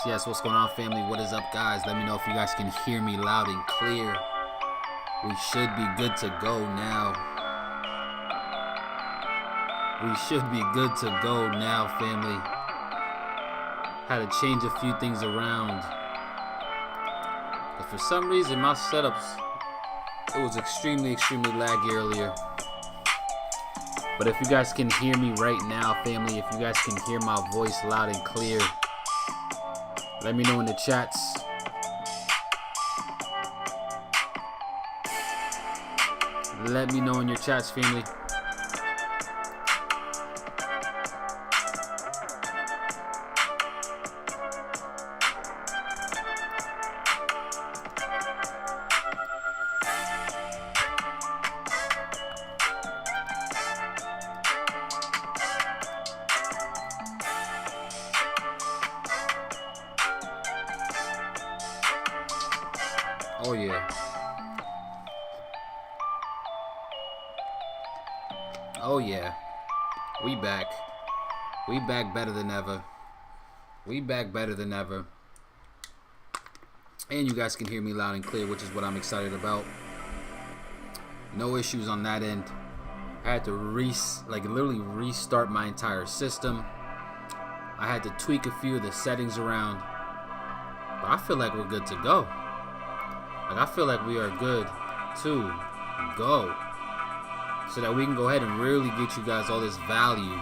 Yes. What's going on, family? What is up, guys? Let me know if you guys can hear me loud and clear. We should be good to go now. Family. Had to change a few things around. But for some reason, my setups, it was extremely laggy earlier. But if you guys can hear me right now, family, if you guys can hear my voice loud and clear, let me know in the chats. Let me know in your chats, family. Oh yeah. Oh yeah. We back. We back better than ever. And you guys can hear me loud and clear, which is what I'm excited about. No issues on that end. I had to literally restart my entire system. I had to tweak a few of the settings around. But I feel like we're good to go. I feel like we are good to go, so that we can go ahead and really get you guys all this value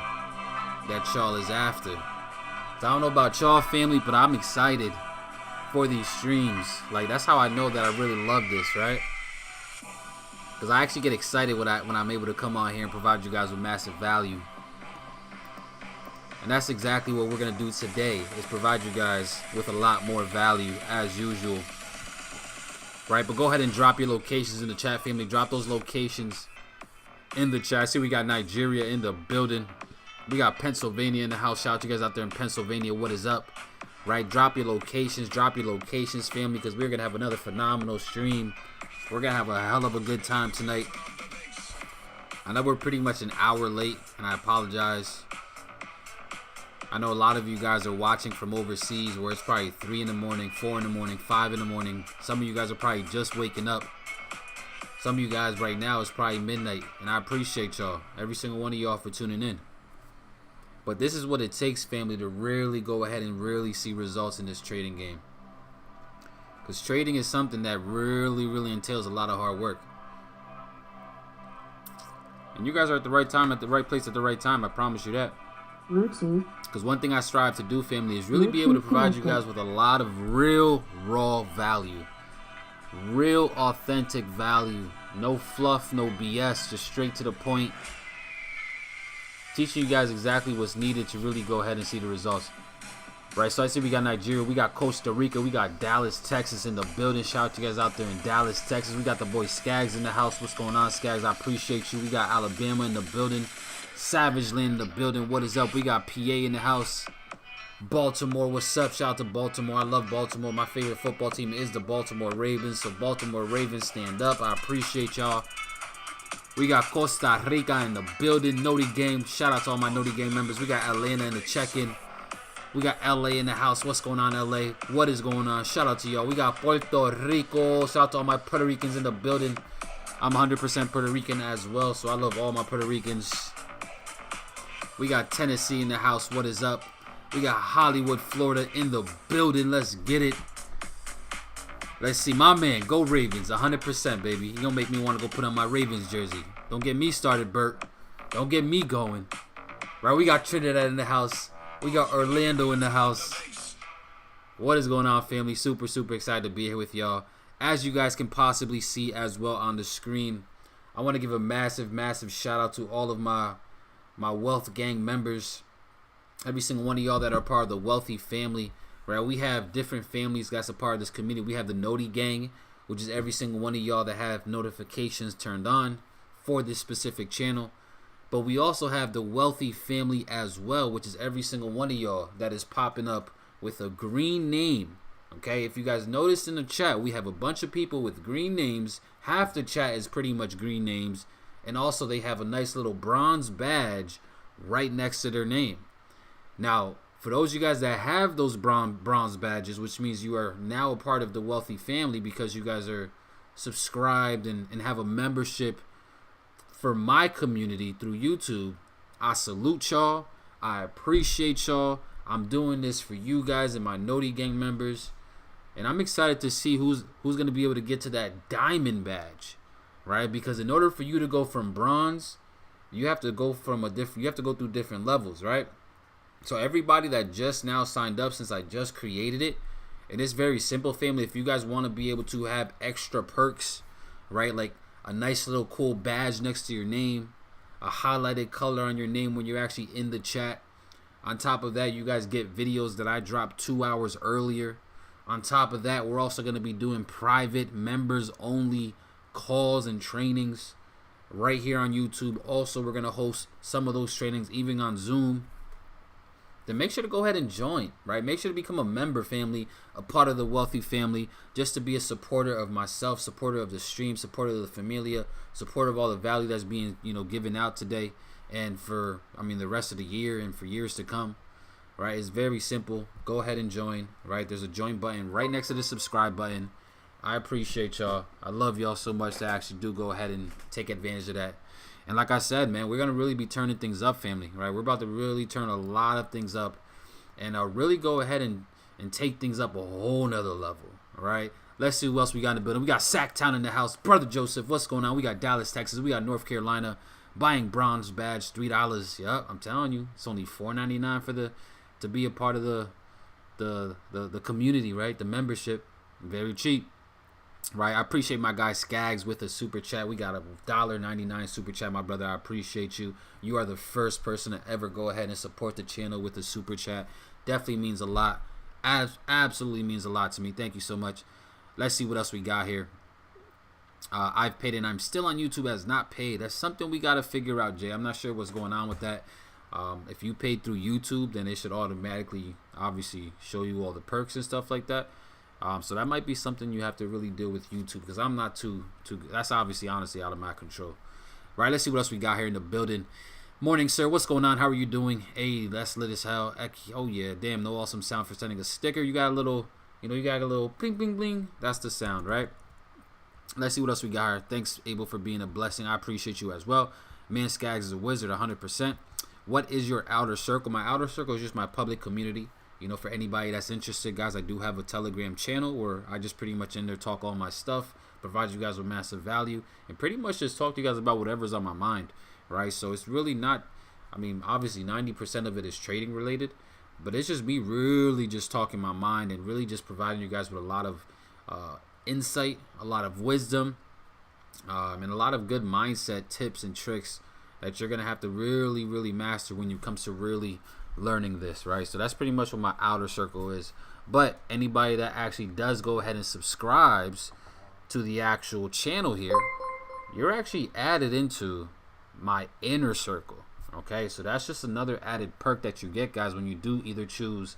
that y'all is after. So I don't know about y'all, family, but I'm excited for these streams. Like, that's how I know that I really love this, right? Because I actually get excited when I'm able to come on here and provide you guys with massive value. And that's exactly what we're going to do today, is provide you guys with a lot more value as usual. Right, but go ahead and drop your locations in the chat, family. Drop those locations in the chat. I see we got Nigeria in the building. We got Pennsylvania in the house. Shout out to you guys out there in Pennsylvania. What is up? Right, drop your locations, family, because we're going to have another phenomenal stream. We're going to have a hell of a good time tonight. I know we're pretty much an hour late, and I apologize. I know a lot of you guys are watching from overseas where it's probably 3 in the morning, 4 in the morning, 5 in the morning. Some of you guys are probably just waking up. Some of you guys right now is probably midnight, and I appreciate y'all, every single one of y'all, for tuning in. But this is what it takes, family, to really go ahead and really see results in this trading game. Because trading is something that really entails a lot of hard work. And you guys are at the right time, at the right place at the right time, I promise you that. Because one thing I strive to do, family, is really be able to provide you guys with a lot of real raw value. Real authentic value. No fluff, no BS, just straight to the point. Teaching you guys exactly what's needed to really go ahead and see the results. Right, so I see we got Nigeria, we got Costa Rica, we got Dallas, Texas in the building. Shout out to you guys out there in Dallas, Texas. We got the boy Skaggs in the house. What's going on, Skaggs? I appreciate you. We got Alabama in the building. Savage Land in the building. What is up? We got PA in the house. Baltimore, what's up? Shout out to Baltimore. I love Baltimore. My favorite football team is the Baltimore Ravens. So Baltimore Ravens, stand up. I appreciate y'all. We got Costa Rica in the building. Noti Game. Shout out to all my Noti Game members. We got Atlanta in the check-in. We got LA in the house. What's going on, LA? What is going on? Shout out to y'all. We got Puerto Rico. Shout out to all my Puerto Ricans in the building. I'm 100% Puerto Rican as well, so I love all my Puerto Ricans. We got Tennessee in the house. What is up? We got Hollywood, Florida in the building. Let's get it. Let's see. My man, go Ravens. 100%, baby. You gonna make me want to go put on my Ravens jersey. Don't get me started, Bert. Don't get me going. Right, we got Trinidad in the house. We got Orlando in the house. What is going on, family? Super excited to be here with y'all. As you guys can possibly see as well on the screen, I want to give a massive shout out to all of my Wealth Gang members. Every single one of y'all that are part of the Wealthy family, right? We have different families that's a part of this community. We have the Noti Gang, which is every single one of y'all that have notifications turned on for this specific channel. But we also have the Wealthy family as well, which is every single one of y'all that is popping up with a green name Okay, if you guys noticed in the chat, we have a bunch of people with green names. Half the chat is pretty much green names. And also they have a nice little bronze badge right next to their name. Now, for those of you guys that have those bronze badges, which means you are now a part of the wealthy family because you guys are subscribed and have a membership for my community through YouTube, I salute y'all. I appreciate y'all. I'm doing this for you guys and my Noti Gang members. And I'm excited to see who's going to be able to get to that diamond badge, right? Because in order for you to go from bronze, you have to go through different levels, right? So everybody that just now signed up since I just created it, and it's very simple, family. If you guys want to be able to have extra perks, right? Like a nice little cool badge next to your name, a highlighted color on your name when you're actually in the chat. On top of that, you guys get videos that I dropped 2 hours earlier. On top of that, we're also going to be doing private members only calls and trainings right here on YouTube. Also, we're going to host some of those trainings even on Zoom. Then make sure to go ahead and join, right? Make sure to become a member, family, a part of the wealthy family, just to be a supporter of myself, supporter of the stream, supporter of the familia, supporter of all the value that's being, given out today and for, the rest of the year and for years to come, right? It's very simple. Go ahead and join, right? There's a join button right next to the subscribe button. I appreciate y'all. I love y'all so much to actually do go ahead and take advantage of that. And like I said, man, we're going to really be turning things up, family, right? We're about to really turn a lot of things up and really go ahead and take things up a whole nother level, right? Let's see who else we got in the building. We got Sacktown in the house. Brother Joseph, what's going on? We got Dallas, Texas. We got North Carolina buying bronze badge, $3. Yep, I'm telling you, it's only $4.99 to be a part of the community, right? The membership, very cheap. Right, I appreciate my guy Skaggs with a super chat. We got a $1.99 super chat, my brother. I appreciate you. You are the first person to ever go ahead and support the channel with a super chat. Definitely means a lot. Absolutely means a lot to me. Thank you so much. Let's see what else we got here. I've paid and I'm still on YouTube as not paid. That's something we got to figure out, Jay. I'm not sure what's going on with that. If you paid through YouTube, then it should automatically, obviously, show you all the perks and stuff like that. So that might be something you have to really deal with YouTube because I'm not too. That's obviously, honestly, out of my control. Right, let's see what else we got here in the building. Morning, sir. What's going on? How are you doing? Hey, that's lit as hell. Oh, yeah. Damn, no awesome sound for sending a sticker. You got a little, you got a little bling, bling, bling. That's the sound, right? Let's see what else we got here. Thanks, Abel, for being a blessing. I appreciate you as well. Man, Skaggs is a wizard, 100%. What is your outer circle? My outer circle is just my public community. For anybody that's interested, guys, I do have a Telegram channel where I just pretty much in there talk all my stuff, provide you guys with massive value, and pretty much just talk to you guys about whatever's on my mind, right? So it's really not, obviously 90% of it is trading related, but it's just me really just talking my mind and really just providing you guys with a lot of insight, a lot of wisdom, and a lot of good mindset tips and tricks that you're going to have to really, really master when it comes to really learning this, right? So that's pretty much what my outer circle is. But anybody that actually does go ahead and subscribes to the actual channel here, you're actually added into my inner circle. Okay, so that's just another added perk that you get, guys, when you do either choose,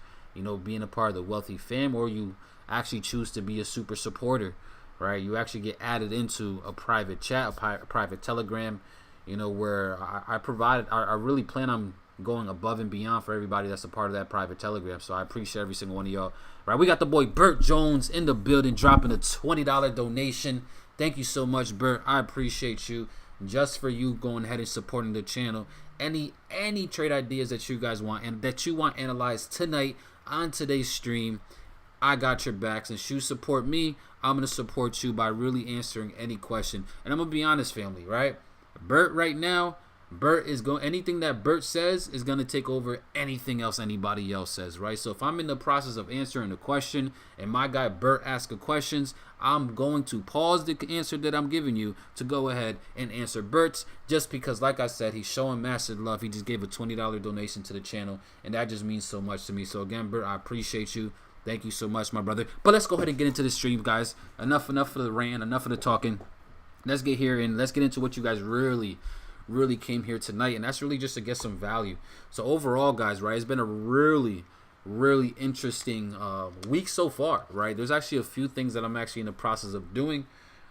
being a part of the wealthy fam, or you actually choose to be a super supporter, right? You actually get added into a private chat, a private Telegram, where I really plan on going above and beyond for everybody that's a part of that private Telegram. So I appreciate every single one of y'all. Right, we got the boy Bert Jones in the building, dropping a $20 donation. Thank you so much, Bert. I appreciate you. Just for you going ahead and supporting the channel. Any trade ideas that you guys want and that you want analyzed tonight on today's stream, I got your back. Since you support me, I'm gonna support you by really answering any question. And I'm gonna be honest, family, right? Bert right now, anything that Bert says is going to take over anything else anybody else says, right? So if I'm in the process of answering a question and my guy Bert asks questions, I'm going to pause the answer that I'm giving you to go ahead and answer Bert's, just because, like I said, he's showing massive love. He just gave a $20 donation to the channel, and that just means so much to me. So again, Bert, I appreciate you. Thank you so much, my brother. But let's go ahead and get into the stream, guys. Enough of the rant, enough of the talking. Let's get here and let's get into what you guys really came here tonight, and that's really just to get some value. So overall, guys, right, it's been a really really interesting week so far, right? There's actually a few things that I'm actually in the process of doing.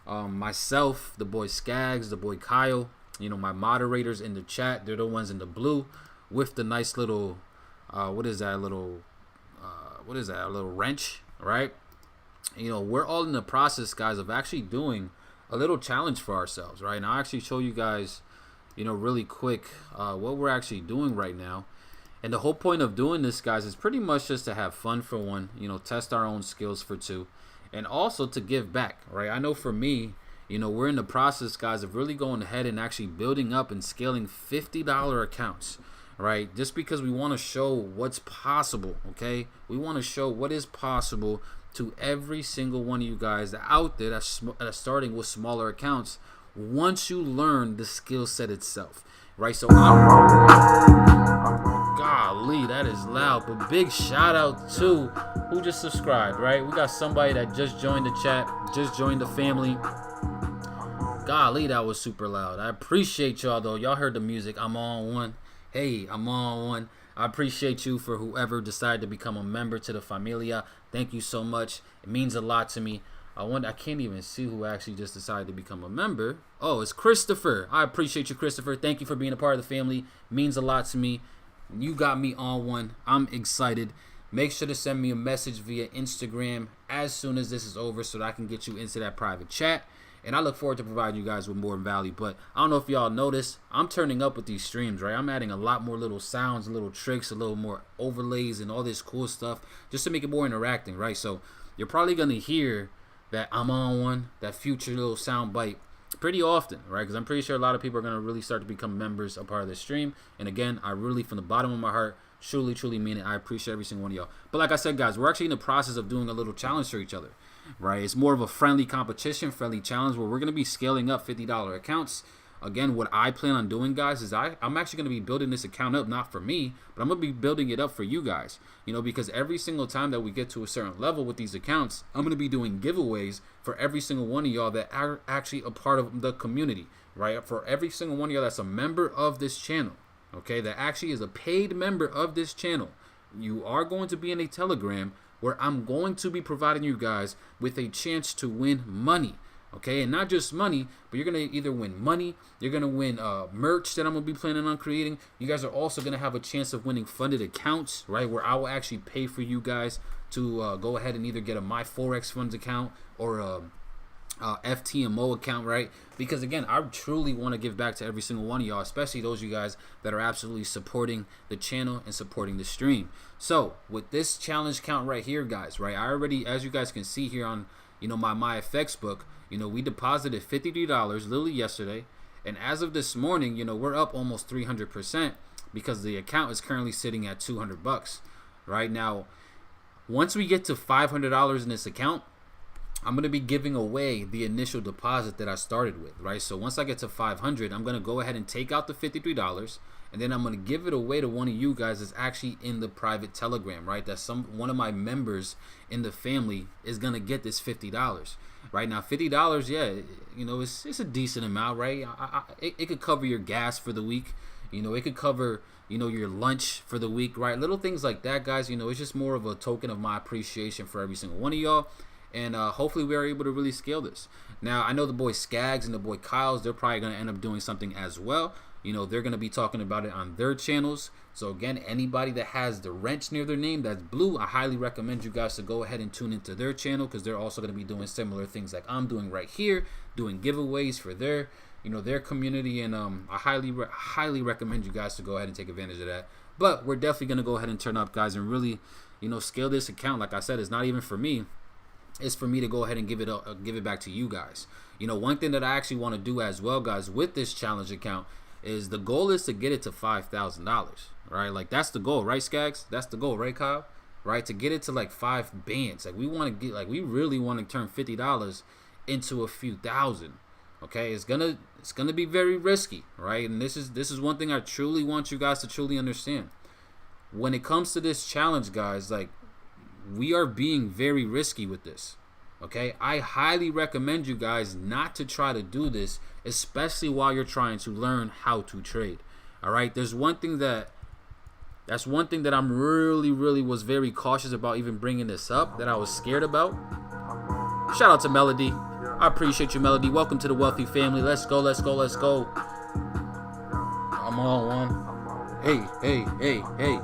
Myself, the boy Skags, the boy Kyle, you know, my moderators in the chat, they're the ones in the blue with the nice little, what is that, a little wrench, right? You know, we're all in the process, guys, of actually doing a little challenge for ourselves, right? And I'll actually show you guys, you know, really quick what we're actually doing right now. And the whole point of doing this, guys, is pretty much just to have fun for one, you know, test our own skills for two, and also to give back, right? I know for me, you know, we're in the process, guys, of really going ahead and actually building up and scaling $50 accounts, right? Just because we want to show what's possible, okay? We want to show what is possible to every single one of you guys out there that's starting with smaller accounts once you learn the skill set itself, right? So golly, that is loud, but big shout out to who just subscribed, right? We got somebody that just joined the chat, just joined the family. Golly, that was super loud. I appreciate y'all though. Y'all heard the music. I'm on one. Hey, I'm on one. I appreciate you for whoever decided to become a member to the familia. Thank you so much. It means a lot to me. I can't even see who actually just decided to become a member. Oh, it's Christopher. I appreciate you, Christopher. Thank you for being a part of the family. It means a lot to me. You got me on one. I'm excited. Make sure to send me a message via Instagram as soon as this is over so that I can get you into that private chat. And I look forward to providing you guys with more value. But I don't know if y'all noticed, I'm turning up with these streams, right? I'm adding a lot more little sounds, little tricks, a little more overlays and all this cool stuff just to make it more interacting, right? So you're probably going to hear that I'm on one, that future little sound bite pretty often, right? Because I'm pretty sure a lot of people are going to really start to become members, a part of this stream. And again, I really, from the bottom of my heart, truly mean it. I appreciate every single one of y'all. But like I said, guys, we're actually in the process of doing a little challenge for each other, right? It's more of a friendly competition, friendly challenge where we're going to be scaling up $50 accounts. Again, what I plan on doing, guys, is I'm actually going to be building this account up, not for me, but I'm going to be building it up for you guys, you know, because every single time that we get to a certain level with these accounts, I'm going to be doing giveaways for every single one of y'all that are actually a part of the community, right? For every single one of y'all that's a member of this channel, okay, that actually is a paid member of this channel. You are going to be in a Telegram where I'm going to be providing you guys with a chance to win money. Okay, and not just money, but you're going to either win money, you're going to win merch that I'm going to be planning on creating. You guys are also going to have a chance of winning funded accounts, right, where I will actually pay for you guys to go ahead and either get a My Forex Funds account or a FTMO account, right? Because again, I truly want to give back to every single one of y'all, especially those of you guys that are absolutely supporting the channel and supporting the stream. So with this challenge count right here, guys, right, I already, as you guys can see here on, you know, my MyFX book, you know, we deposited $53 literally yesterday, and as of this morning, you know, we're up almost 300% because the account is currently sitting at $200 right now. Once we get to $500 in this account, I'm going to be giving away the initial deposit that I started with, right? So once I get to 500, I'm going to go ahead and take out the $53, and then I'm going to give it away to one of you guys that's actually in the private Telegram, right? That one of my members in the family is going to get this $50. Right now, $50, yeah, you know, it's a decent amount, right? It could cover your gas for the week. You know, it could cover, you know, your lunch for the week, right? Little things like that, guys. You know, it's just more of a token of my appreciation for every single one of y'all. And hopefully we are able to really scale this. Now, I know the boy Skags and the boy Kyles, they're probably going to end up doing something as well. You know, they're going to be talking about it on their channels. So again, anybody that has the wrench near their name that's blue, I highly recommend you guys to go ahead and tune into their channel, because they're also going to be doing similar things like I'm doing right here, doing giveaways for their, you know, their community. And I highly recommend you guys to go ahead and take advantage of that. But we're definitely going to go ahead and turn up, guys, and really, you know, scale this account. Like I said, it's not even for me. It's for me to go ahead and give it back to you guys. You know, one thing that I actually want to do as well, guys, with this challenge account is the goal is to get it to $5,000, right? Like that's the goal, right, Skags? That's the goal, right, Kyle? Right, to get it to like 5 bands. Like we want to get, like we really want to turn $50 into a few thousand. Okay, it's gonna be very risky, right? And this is one thing I truly want you guys to truly understand. When it comes to this challenge, guys, like we are being very risky with this. Okay, I highly recommend you guys not to try to do this, especially while you're trying to learn how to trade. All right, there's one thing that That's one thing that I'm really was very cautious about even bringing this up, that I was scared about. Shout out to Melody. I appreciate you, Melody. Welcome to the wealthy family. Let's go. I'm on one. Hey.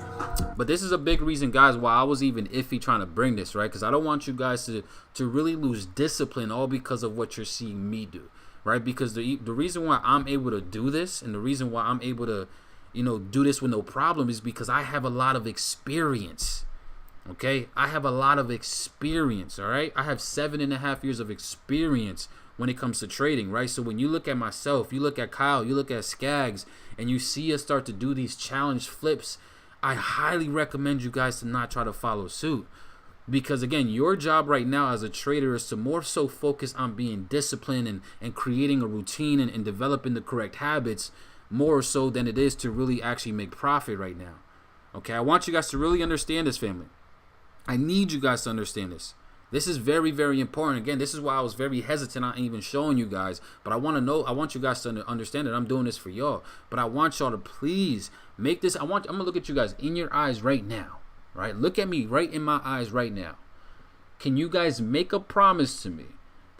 But this is a big reason, guys, why I was even iffy trying to bring this, right? Because I don't want you guys to really lose discipline all because of what you're seeing me do, right? Because the reason why I'm able to do this, and the reason why I'm able to, do this with no problem, is because I have a lot of experience. Okay, I have a lot of experience. All right, I have 7.5 years of experience when it comes to trading, right? So when you look at myself, you look at Kyle, you look at Skaggs, and you see us start to do these challenge flips, I highly recommend you guys to not try to follow suit. Because again, your job right now as a trader is to more so focus on being disciplined and creating a routine and developing the correct habits, more so than it is to really actually make profit right now. Okay, I want you guys to really understand this, family. I need you guys to understand this. This is very important. Again, this is why I was very hesitant on even showing you guys. But I want you guys to understand that I'm doing this for y'all. But I want y'all to please make this. I'm gonna look at you guys in your eyes right now. Right? Look at me right in my eyes right now. Can you guys make a promise to me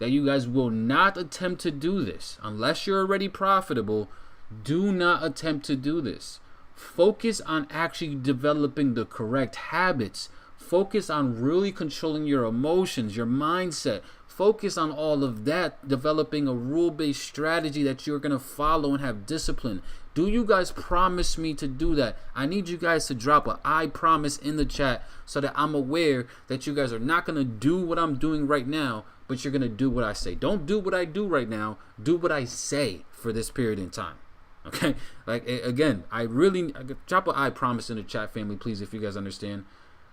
that you guys will not attempt to do this unless you're already profitable? Do not attempt to do this. Focus on actually developing the correct habits. Focus on really controlling your emotions, your mindset. Focus on all of that, developing a rule-based strategy that you're going to follow and have discipline. Do you guys promise me to do that? I need you guys to drop a I promise in the chat so that I'm aware that you guys are not going to do what I'm doing right now, but you're going to do what I say. Don't do what I do right now. Do what I say for this period in time. Okay? Like, again, drop a I promise in the chat, family, please, if you guys understand.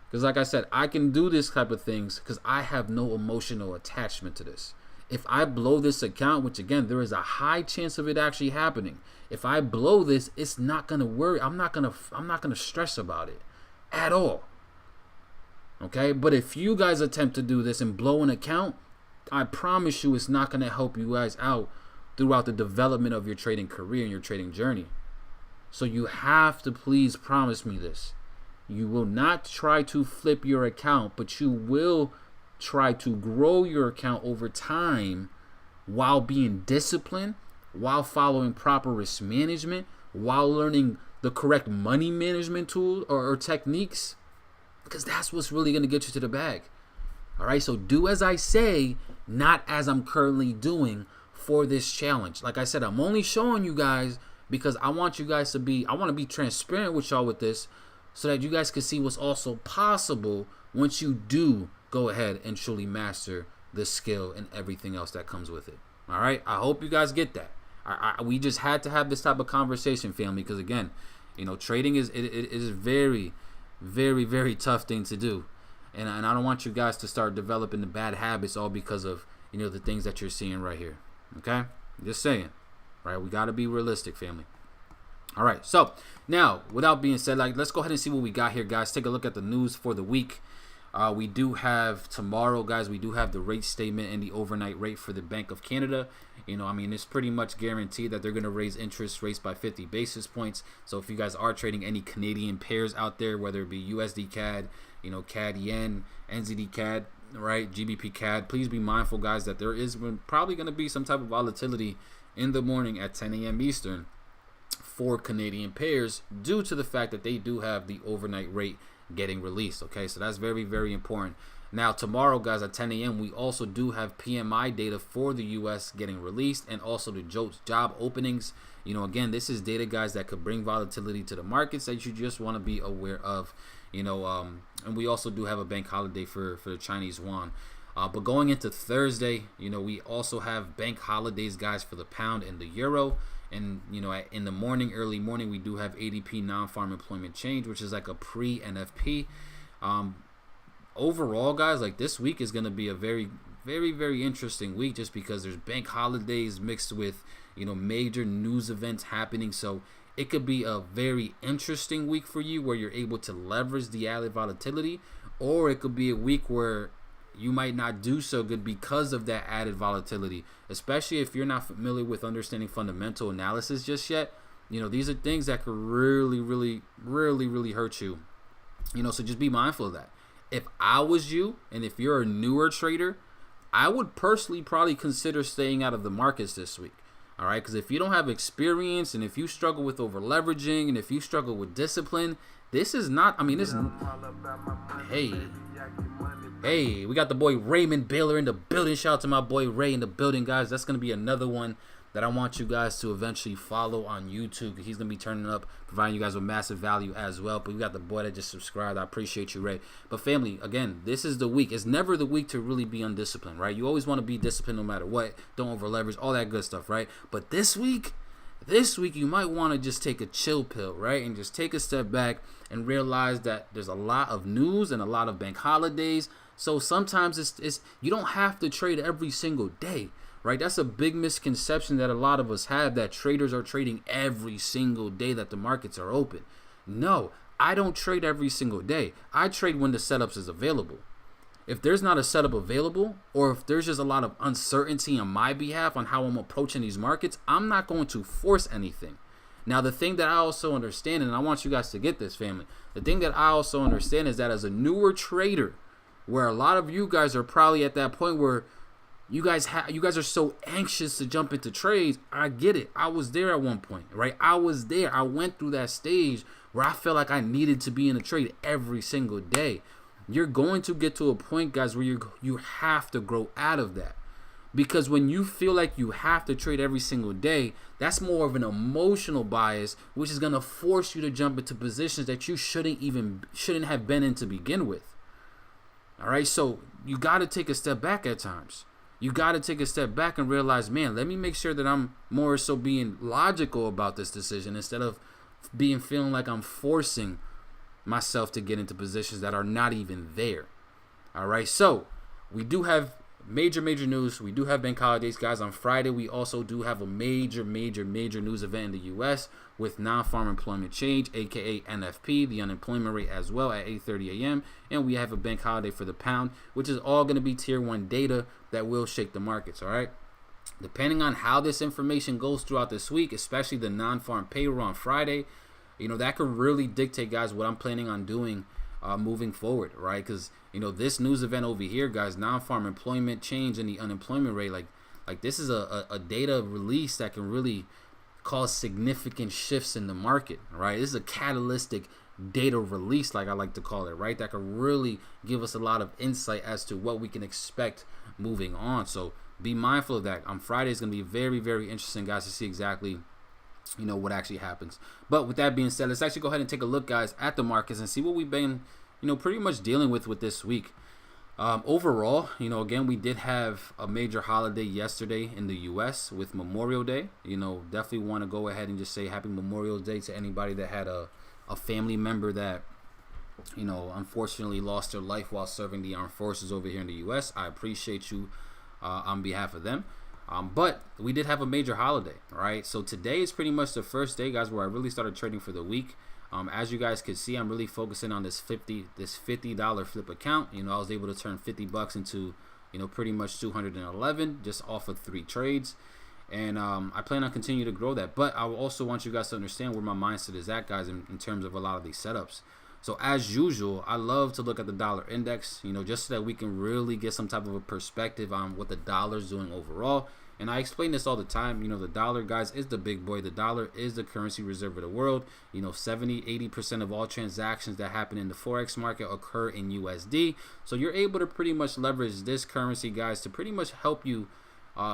Because like I said, I can do this type of things because I have no emotional attachment to this. If I blow this account, which again, there is a high chance of it actually happening. If I blow this, it's not going to worry. I'm not going to stress about it at all. Okay? But if you guys attempt to do this and blow an account, I promise you it's not going to help you guys out throughout the development of your trading career and your trading journey. So you have to please promise me this. You will not try to flip your account, but you will try to grow your account over time while being disciplined, while following proper risk management, while learning the correct money management tools or techniques, because that's what's really going to get you to the bag. All right, so do as I say, not as I'm currently doing for this challenge. Like I said, I'm only showing you guys because I want you guys to be, I want to be transparent with y'all with this, so that you guys can see what's also possible once you do go ahead and truly master the skill and everything else that comes with it. All right, I hope you guys get that. We just had to have this type of conversation, family, because again, trading is very tough thing to do, and I don't want you guys to start developing the bad habits all because of the things that you're seeing right here. Okay, just saying, right? We got to be realistic, family. All right, so now, without being said, let's go ahead and see what we got here, guys. Take a look at the news for the week. We do have tomorrow, guys, we do have the rate statement and the overnight rate for the Bank of Canada. It's pretty much guaranteed that they're going to raise interest rates by 50 basis points. So if you guys are trading any Canadian pairs out there, whether it be USD CAD, CAD Yen, NZD CAD, right, GBP CAD, please be mindful, guys, that there is probably going to be some type of volatility in the morning at 10 a.m. Eastern for Canadian pairs due to the fact that they do have the overnight rate getting released. Okay, so that's very important. Now tomorrow, guys, at 10 a.m. we also do have PMI data for the US getting released, and also the job openings. Again, this is data, guys, that could bring volatility to the markets that you just want to be aware of. And we also do have a bank holiday for the Chinese yuan. But going into Thursday, we also have bank holidays, guys, for the pound and the euro. And in the morning, early morning, we do have ADP non-farm employment change, which is like a pre-NFP. Overall, guys, this week is going to be a very interesting week, just because there's bank holidays mixed with major news events happening. So it could be a very interesting week for you, where you're able to leverage the added volatility, or it could be a week where you might not do so good because of that added volatility, especially if you're not familiar with understanding fundamental analysis just yet. You know, these are things that could really, really, really, really hurt you. You know, so just be mindful of that. If I was you, and if you're a newer trader, I would personally probably consider staying out of the markets this week. All right, because if you don't have experience, and if you struggle with over leveraging, and if you struggle with discipline, this is not, I mean, this, hey, we got the boy Raymond Baylor in the building. Shout out to my boy Ray in the building, guys. That's going to be another one that I want you guys to eventually follow on YouTube. He's going to be turning up, providing you guys with massive value as well. But we got the boy that just subscribed. I appreciate you, Ray. But family, again, this is the week. It's never the week to really be undisciplined, right? You always want to be disciplined no matter what. Don't over leverage, all that good stuff, right? But this week you might want to just take a chill pill, right? And just take a step back and realize that there's a lot of news and a lot of bank holidays. So sometimes it's you don't have to trade every single day. Right, that's a big misconception that a lot of us have, that traders are trading every single day that the markets are open. No, I don't trade every single day. I trade when the setups is available. If there's not a setup available, or if there's just a lot of uncertainty on my behalf on how I'm approaching these markets, I'm not going to force anything. Now, the thing that I also understand, and I want you guys to get this, family, the thing that I also understand is that as a newer trader, where a lot of you guys are probably at that point where you guys are so anxious to jump into trades. I get it. I was there at one point, right? I was there. I went through that stage where I felt like I needed to be in a trade every single day. You're going to get to a point, guys, where you have to grow out of that. Because when you feel like you have to trade every single day, that's more of an emotional bias, which is going to force you to jump into positions that you shouldn't have been in to begin with. All right, so you got to take a step back at times. You got to take a step back and realize, man, let me make sure that I'm more so being logical about this decision instead of feeling like I'm forcing myself to get into positions that are not even there. All right, so we do have major news. We do have bank holidays, guys. On Friday, we also do have a major news event in the U.S. with non-farm employment change, aka NFP, the unemployment rate as well at 8:30 a.m. And we have a bank holiday for the pound, which is all going to be tier 1 data that will shake the markets. All right. Depending on how this information goes throughout this week, especially the non-farm payroll on Friday, you know, that could really dictate, guys, what I'm planning on doing moving forward, right? Because, you know, this news event over here, guys, non-farm employment change and the unemployment rate, like this is a data release that can really cause significant shifts in the market, right? This is a catalytic data release, like I like to call it, right? That can really give us a lot of insight as to what we can expect moving on. So be mindful of that. On Friday is going to be very interesting, guys, to see exactly, you know, what actually happens. But with that being said, let's actually go ahead and take a look, guys, at the markets and see what we've been, you know, pretty much dealing with this week. Overall, you know, again, we did have a major holiday yesterday in the U.S. with Memorial Day. You know, definitely want to go ahead and just say happy Memorial Day to anybody that had a family member that, you know, unfortunately lost their life while serving the armed forces over here in the U.S. I appreciate you on behalf of them. But we did have a major holiday, right? So today is pretty much the first day, guys, where I really started trading for the week. As you guys can see, I'm really focusing on this $50 flip account. You know, I was able to turn 50 bucks into, you know, pretty much 211 just off of 3 trades. And I plan on continuing to grow that. But I also want you guys to understand where my mindset is at, guys, in terms of a lot of these setups. So as usual, I love to look at the dollar index, you know, just so that we can really get some type of a perspective on what the dollar is doing overall. And I explain this all the time. You know, the dollar, guys, is the big boy. The dollar is the currency reserve of the world. You know, 70-80% of all transactions that happen in the Forex market occur in USD. So you're able to pretty much leverage this currency, guys, to pretty much help you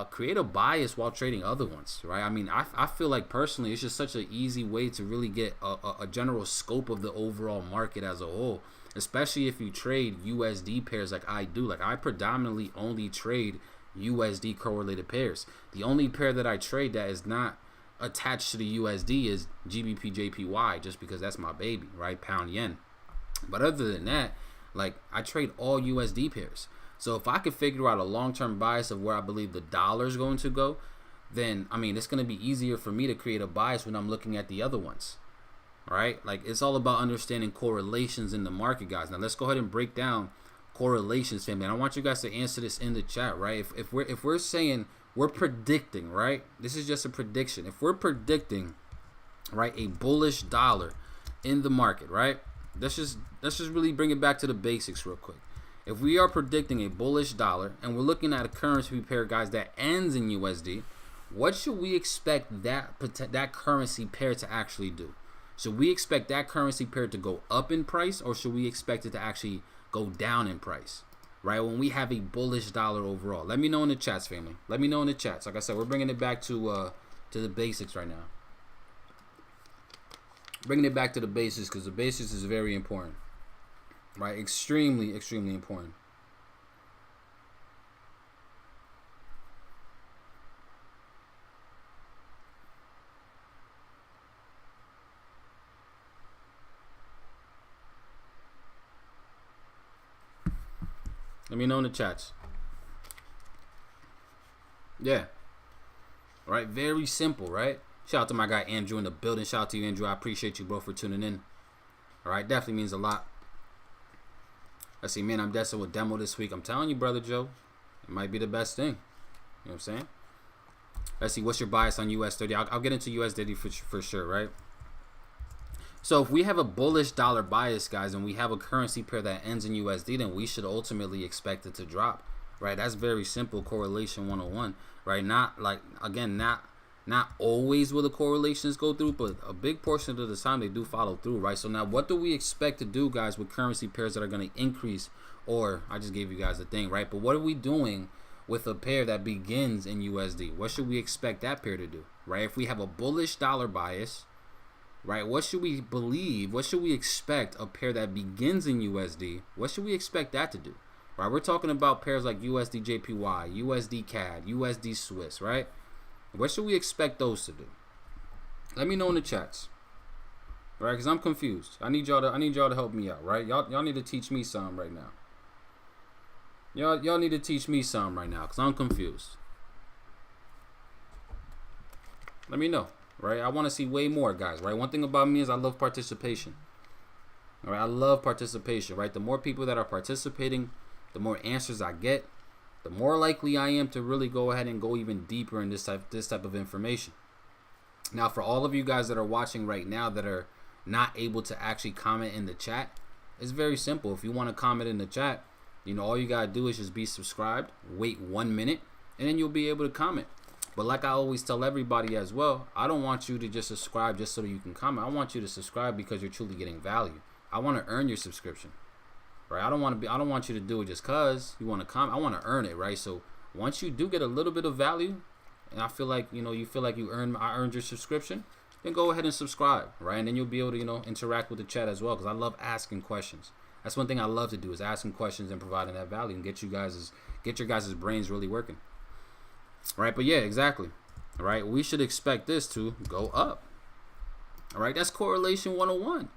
create a bias while trading other ones, right? I mean, I feel like personally, it's just such an easy way to really get a general scope of the overall market as a whole, especially if you trade USD pairs like I do. Like, I predominantly only trade USD correlated pairs. The only pair that I trade that is not attached to the USD is GBPJPY, just because that's my baby, right? Pound yen. But other than that, like, I trade all USD pairs. So if I could figure out a long-term bias of where I believe the dollar is going to go, then, I mean, it's going to be easier for me to create a bias when I'm looking at the other ones, right? Like, it's all about understanding correlations in the market, guys. Now let's go ahead and break down correlations, family. And I want you guys to answer this in the chat, right? If we're saying we're predicting, right? This is just a prediction. If we're predicting right? A bullish dollar in the market, right? Let's just really bring it back to the basics real quick. If we are predicting a bullish dollar and we're looking at a currency pair, guys, that ends in USD, what should we expect that currency pair to actually do? Should we expect that currency pair to go up in price, or should we expect it to actually go down in price, right? When we have a bullish dollar overall. Let me know in the chats, family. Let me know in the chats. Like I said, we're bringing it back to the basics right now. Bringing it back to the basics, because the basics is very important, right? Extremely, extremely important. Let me know in the chats. Yeah. Right? Very simple, right? Shout out to my guy Andrew in the building. Shout out to you, Andrew. I appreciate you, bro, for tuning in. All right, definitely means a lot. Let's see, man, I'm destined with demo this week. I'm telling you, brother Joe, it might be the best thing. You know what I'm saying? Let's see, what's your bias on US30? I'll get into US30 for sure, right? So if we have a bullish dollar bias, guys, and we have a currency pair that ends in USD, then we should ultimately expect it to drop, right? That's very simple correlation 101, right? Not like, again, not always will the correlations go through, but a big portion of the time they do follow through, right? So now what do we expect to do, guys, with currency pairs that are going to increase? Or I just gave you guys the thing, right? But what are we doing with a pair that begins in USD? What should we expect that pair to do, right? If we have a bullish dollar bias, right, what should we believe? What should we expect a pair that begins in USD? What should we expect that to do? Right, we're talking about pairs like USD Jpy, USD CAD, USD Swiss, right? What should we expect those to do? Let me know in the chats, right? Because I'm confused. I need y'all to help me out, right? Y'all need to teach me something right now. Y'all need to teach me something right now, because I'm confused. Let me know. Right, I want to see way more, guys. Right, one thing about me is I love participation. All right, I love participation. Right, the more people that are participating, the more answers I get, the more likely I am to really go ahead and go even deeper in this type of information. Now, for all of you guys that are watching right now that are not able to actually comment in the chat, it's very simple. If you want to comment in the chat, you know, all you gotta do is just be subscribed, wait 1 minute, and then you'll be able to comment. But like I always tell everybody as well, I don't want you to just subscribe just so that you can comment. I want you to subscribe because you're truly getting value. I want to earn your subscription, right? I don't want you to do it just cause you want to comment. I want to earn it, right? So once you do get a little bit of value, and I feel like, you know, I earned your subscription, then go ahead and subscribe, right? And then you'll be able to, you know, interact with the chat as well, because I love asking questions. That's one thing I love to do, is asking questions and providing that value and get your guys' brains really working. Right, but yeah, exactly. All right, we should expect this to go up. All right, that's correlation 101.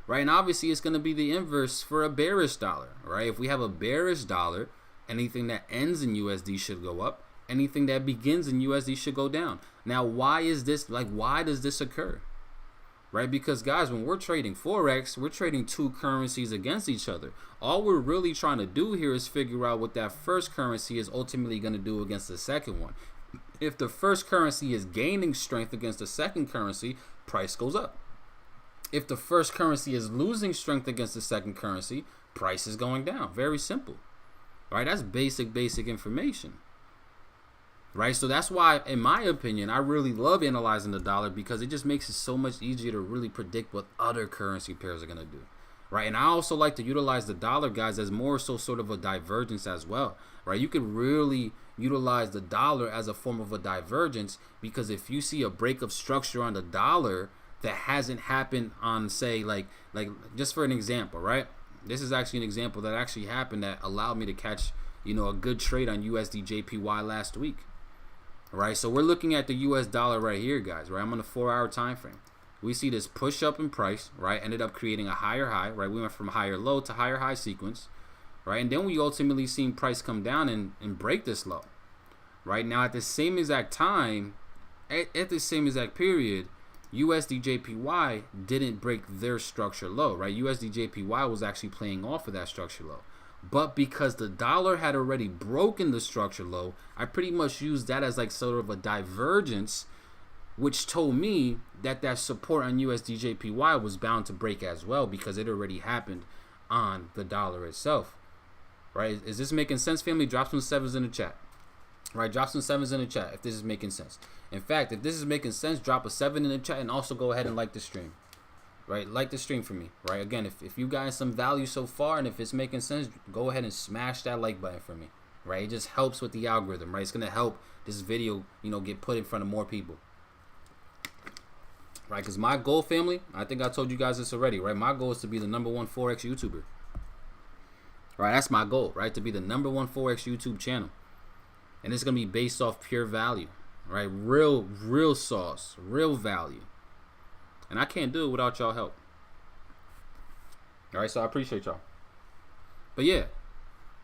Right, and obviously it's going to be the inverse for a bearish dollar. Right, if we have a bearish dollar, anything that ends in USD should go up. Anything that begins in USD should go down. Now, why is this, like, why does this occur? Right, because guys, when we're trading Forex, we're trading two currencies against each other. All we're really trying to do here is figure out what that first currency is ultimately going to do against the second one. If the first currency is gaining strength against the second currency, price goes up. If the first currency is losing strength against the second currency, price is going down. Very simple. Right, that's basic information. Right, so that's why, in my opinion, I really love analyzing the dollar, because it just makes it so much easier to really predict what other currency pairs are going to do. Right, and I also like to utilize the dollar, guys, as more so sort of a divergence as well. Right, you could really utilize the dollar as a form of a divergence, because if you see a break of structure on the dollar that hasn't happened on, say, like just for an example, right? This is actually an example that actually happened that allowed me to catch, you know, a good trade on USD Jpy last week. Right, so we're looking at the US dollar right here, guys, right? I'm on a 4-hour time frame. We see this push up in price, right? Ended up creating a higher high, right? We went from higher low to higher high sequence, right? And then we ultimately seen price come down and break this low. Right, now at the same exact time, at the same exact period, USD Jpy didn't break their structure low, right? USD Jpy was actually playing off of that structure low. But because the dollar had already broken the structure low, I pretty much used that as like sort of a divergence which told me that that support on USD JPY was bound to break as well, because it already happened on the dollar itself, right? Is this making sense, family? Drop some sevens in the chat, right? Drop some sevens in the chat if this is making sense. In fact, if this is making sense, drop a 7 in the chat, and also go ahead and like the stream, right? Like the stream for me, right? Again, if you guys some value so far, and if it's making sense, go ahead and smash that like button for me, right? It just helps with the algorithm, right? It's gonna help this video, get put in front of more people, right? Because my goal, family, I think I told you guys this already, right? My goal is to be the #1 Forex YouTuber, right? That's my goal, right? To be the #1 Forex YouTube channel, and it's gonna be based off pure value, right? Real sauce, real value, and I can't do it without y'all help. All right, so I appreciate y'all. But yeah,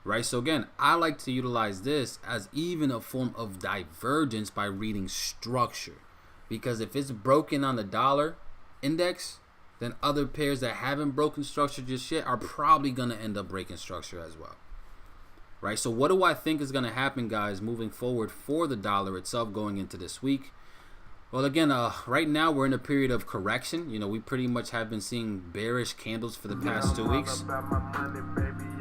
right? So again, I like to utilize this as even a form of divergence by reading structure. Because if it's broken on the dollar index, then other pairs that haven't broken structure just yet are probably going to end up breaking structure as well. Right? So what do I think is going to happen, guys, moving forward for the dollar itself going into this week? Well, again, right now we're in a period of correction. We pretty much have been seeing bearish candles for the past 2 weeks.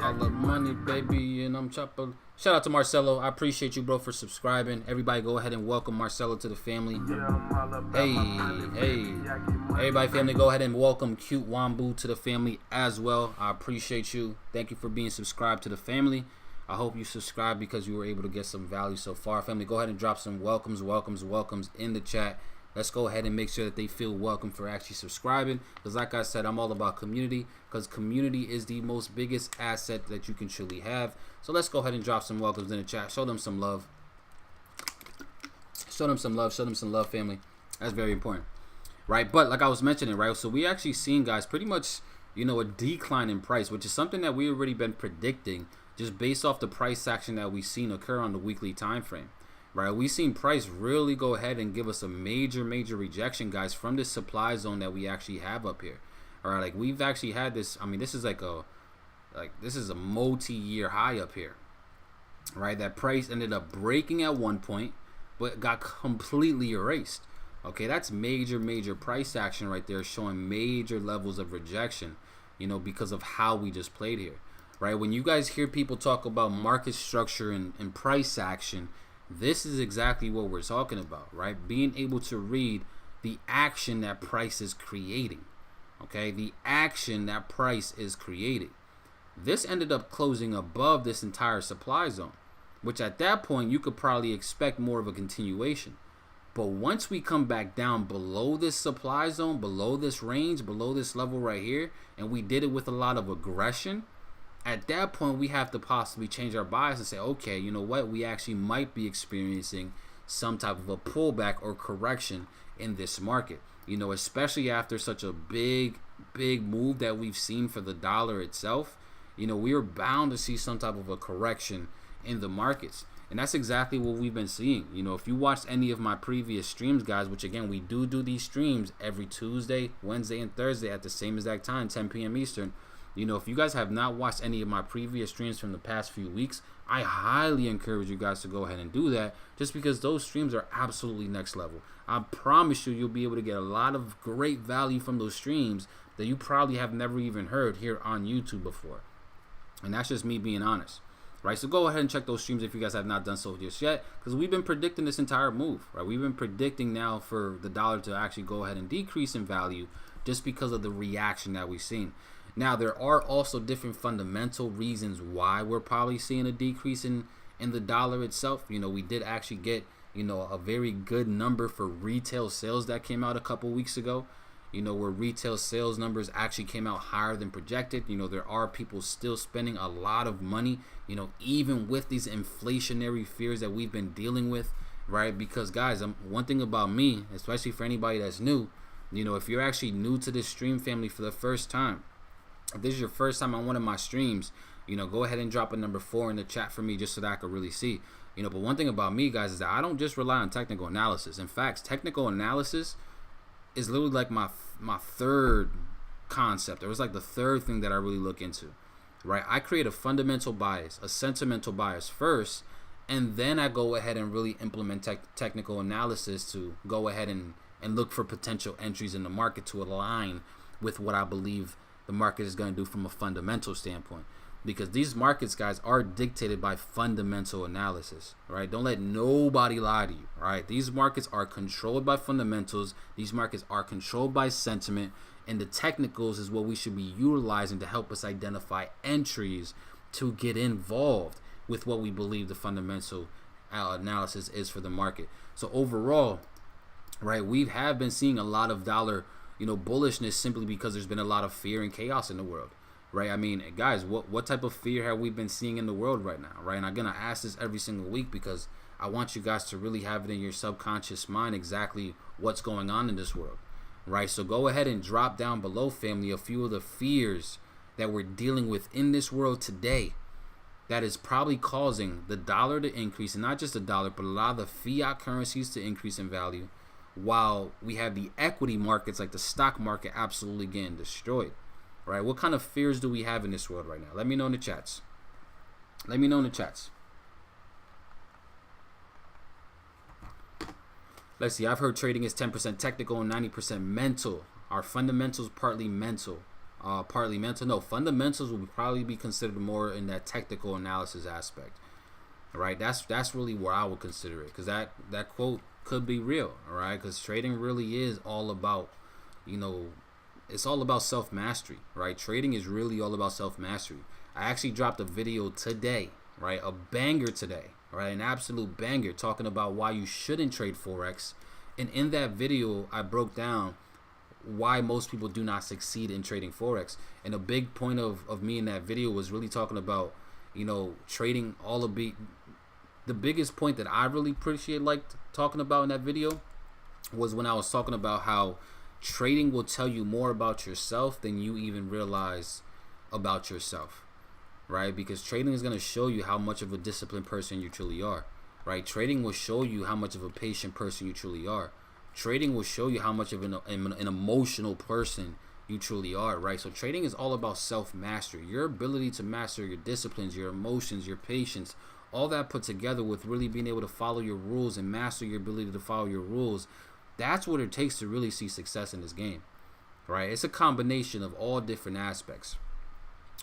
All the money, baby, and I'm chopping. Shout out to Marcelo. I appreciate you, bro, for subscribing. Everybody go ahead and welcome Marcelo to the family. Hey. Everybody, family, go ahead and welcome Cute Wambu to the family as well. I appreciate you. Thank you for being subscribed to the family. I hope you subscribe because you were able to get some value so far. Family, go ahead and drop some welcomes in the chat. Let's go ahead and make sure that they feel welcome for actually subscribing. Because like I said, I'm all about community. Because community is the most biggest asset that you can truly have. So let's go ahead and drop some welcomes in the chat. Show them some love. Show them some love, family. That's very important. Right, but like I was mentioning, right, so we actually seen, guys, pretty much, a decline in price, which is something that we already been predicting just based off the price action that we've seen occur on the weekly time frame. Right, we've seen price really go ahead and give us a major rejection, guys, from this supply zone that we actually have up here. All right, like we've actually had this. I mean, this is this is a multi-year high up here. Right, that price ended up breaking at one point, but got completely erased. Okay, that's major price action right there, showing major levels of rejection. Because of how we just played here. Right, when you guys hear people talk about market structure and price action, this is exactly what we're talking about, right? Being able to read the action that price is creating, okay? The action that price is creating. This ended up closing above this entire supply zone, which at that point, you could probably expect more of a continuation. But once we come back down below this supply zone, below this range, below this level right here, and we did it with a lot of aggression, at that point, we have to possibly change our bias and say, okay, you know what? We actually might be experiencing some type of a pullback or correction in this market, especially after such a big move that we've seen for the dollar itself. We are bound to see some type of a correction in the markets. And that's exactly what we've been seeing. If you watched any of my previous streams, guys, which again, we do these streams every Tuesday, Wednesday, and Thursday at the same exact time, 10 p.m. Eastern. If you guys have not watched any of my previous streams from the past few weeks, I highly encourage you guys to go ahead and do that, just because those streams are absolutely next level. I promise you'll be able to get a lot of great value from those streams that you probably have never even heard here on YouTube before. And that's just me being honest, right? So go ahead and check those streams if you guys have not done so just yet, because we've been predicting this entire move, right? We've been predicting now for the dollar to actually go ahead and decrease in value just because of the reaction that we've seen. Now, there are also different fundamental reasons why we're probably seeing a decrease in the dollar itself. We did actually get, a very good number for retail sales that came out a couple weeks ago, where retail sales numbers actually came out higher than projected. There are people still spending a lot of money, even with these inflationary fears that we've been dealing with, right? Because, guys, one thing about me, especially for anybody that's new, if you're actually new to this stream, family, for the first time, if this is your first time on one of my streams, go ahead and drop a number 4 in the chat for me just so that I can really see. But one thing about me, guys, is that I don't just rely on technical analysis. In fact, technical analysis is literally like my third concept. It was like the third thing that I really look into, right? I create a fundamental bias, a sentimental bias first, and then I go ahead and really implement technical analysis to go ahead and and look for potential entries in the market to align with what I believe the market is going to do from a fundamental standpoint. Because these markets, guys, are dictated by fundamental analysis, right? Don't let nobody lie to you, right? These markets are controlled by fundamentals. These markets are controlled by sentiment, and the technicals is what we should be utilizing to help us identify entries to get involved with what we believe the fundamental analysis is for the market. So overall, right, we have been seeing a lot of dollar, bullishness simply because there's been a lot of fear and chaos in the world. Right, I mean, guys, what type of fear have we been seeing in the world right now, right? And I'm gonna ask this every single week because I want you guys to really have it in your subconscious mind exactly what's going on in this world, right? So go ahead and drop down below, family, a few of the fears that we're dealing with in this world today that is probably causing the dollar to increase, and not just the dollar, but a lot of the fiat currencies to increase in value, while we have the equity markets like the stock market absolutely getting destroyed. Right, what kind of fears do we have in this world right now? Let me know in the chats. Let me know in the chats. Let's see. I've heard trading is 10% technical and 90% mental. Are fundamentals partly mental? Partly mental. No, fundamentals will probably be considered more in that technical analysis aspect. Right, that's really where I would consider it, because that quote could be real. All right, because trading really is all about, it's all about self-mastery, right? Trading is really all about self-mastery. I actually dropped a video today, right? A banger today, right? An absolute banger, talking about why you shouldn't trade Forex. And in that video, I broke down why most people do not succeed in trading Forex. And a big point of me in that video was really talking about, trading all of the biggest point that I really liked talking about in that video was when I was talking about how trading will tell you more about yourself than you even realize about yourself, right? Because trading is going to show you how much of a disciplined person you truly are, right? Trading will show you how much of a patient person you truly are. Trading will show you how much of an emotional person you truly are, right? So trading is all about self-mastery, your ability to master your disciplines, your emotions, your patience, all that put together with really being able to follow your rules and master your ability to follow your rules. That's what it takes to really see success in this game, right? It's a combination of all different aspects,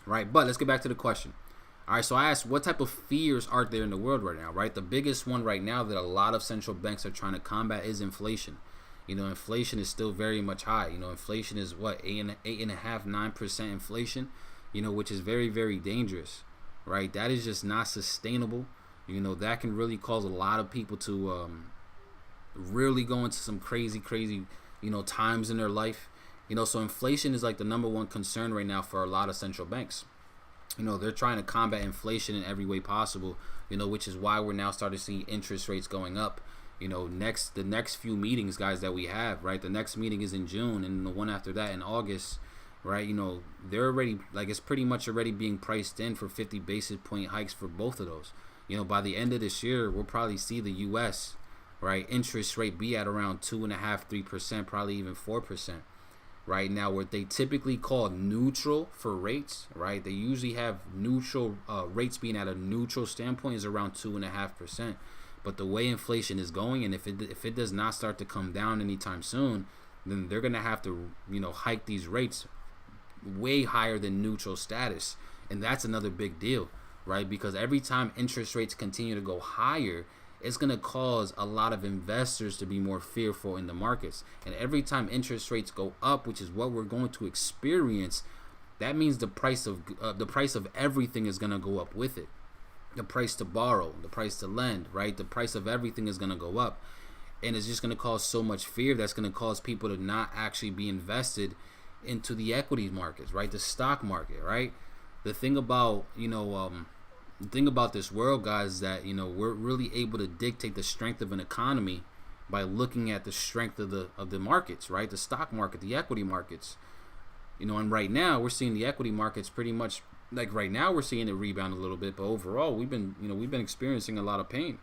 right? But let's get back to the question. All right, so I asked, what type of fears are there in the world right now, right? The biggest one right now that a lot of central banks are trying to combat is inflation. Inflation is still very much high. Inflation is what, 8.5%, 9% inflation, which is very, very dangerous, right? That is just not sustainable. That can really cause a lot of people to really go into some crazy times in their life. So inflation is like the number one concern right now for a lot of central banks. They're trying to combat inflation in every way possible, which is why we're now starting to see interest rates going up. The next few meetings, guys, that we have, right? The next meeting is in June, and the one after that in August, right? They're already, it's pretty much already being priced in for 50 basis point hikes for both of those. By the end of this year, we'll probably see the U.S., right, interest rate be at around 2.5%, 3%, probably even 4%. Right now, what they typically call neutral for rates, right? They usually have neutral rates being at a neutral standpoint is around 2.5%. But the way inflation is going, and if it does not start to come down anytime soon, then they're gonna have to hike these rates way higher than neutral status, and that's another big deal, right? Because every time interest rates continue to go higher, it's going to cause a lot of investors to be more fearful in the markets. And every time interest rates go up, which is what we're going to experience, that means the price of everything is going to go up with it. The price to borrow, the price to lend, right? The price of everything is going to go up. And it's just going to cause so much fear that's going to cause people to not actually be invested into the equity markets, right? The stock market, right? The thing about, the thing about this world, guys, is that we're really able to dictate the strength of an economy by looking at the strength of the markets, right? The stock market, the equity markets, and right now we're seeing the equity markets pretty much like right now we're seeing it rebound a little bit, but overall we've been experiencing a lot of pain,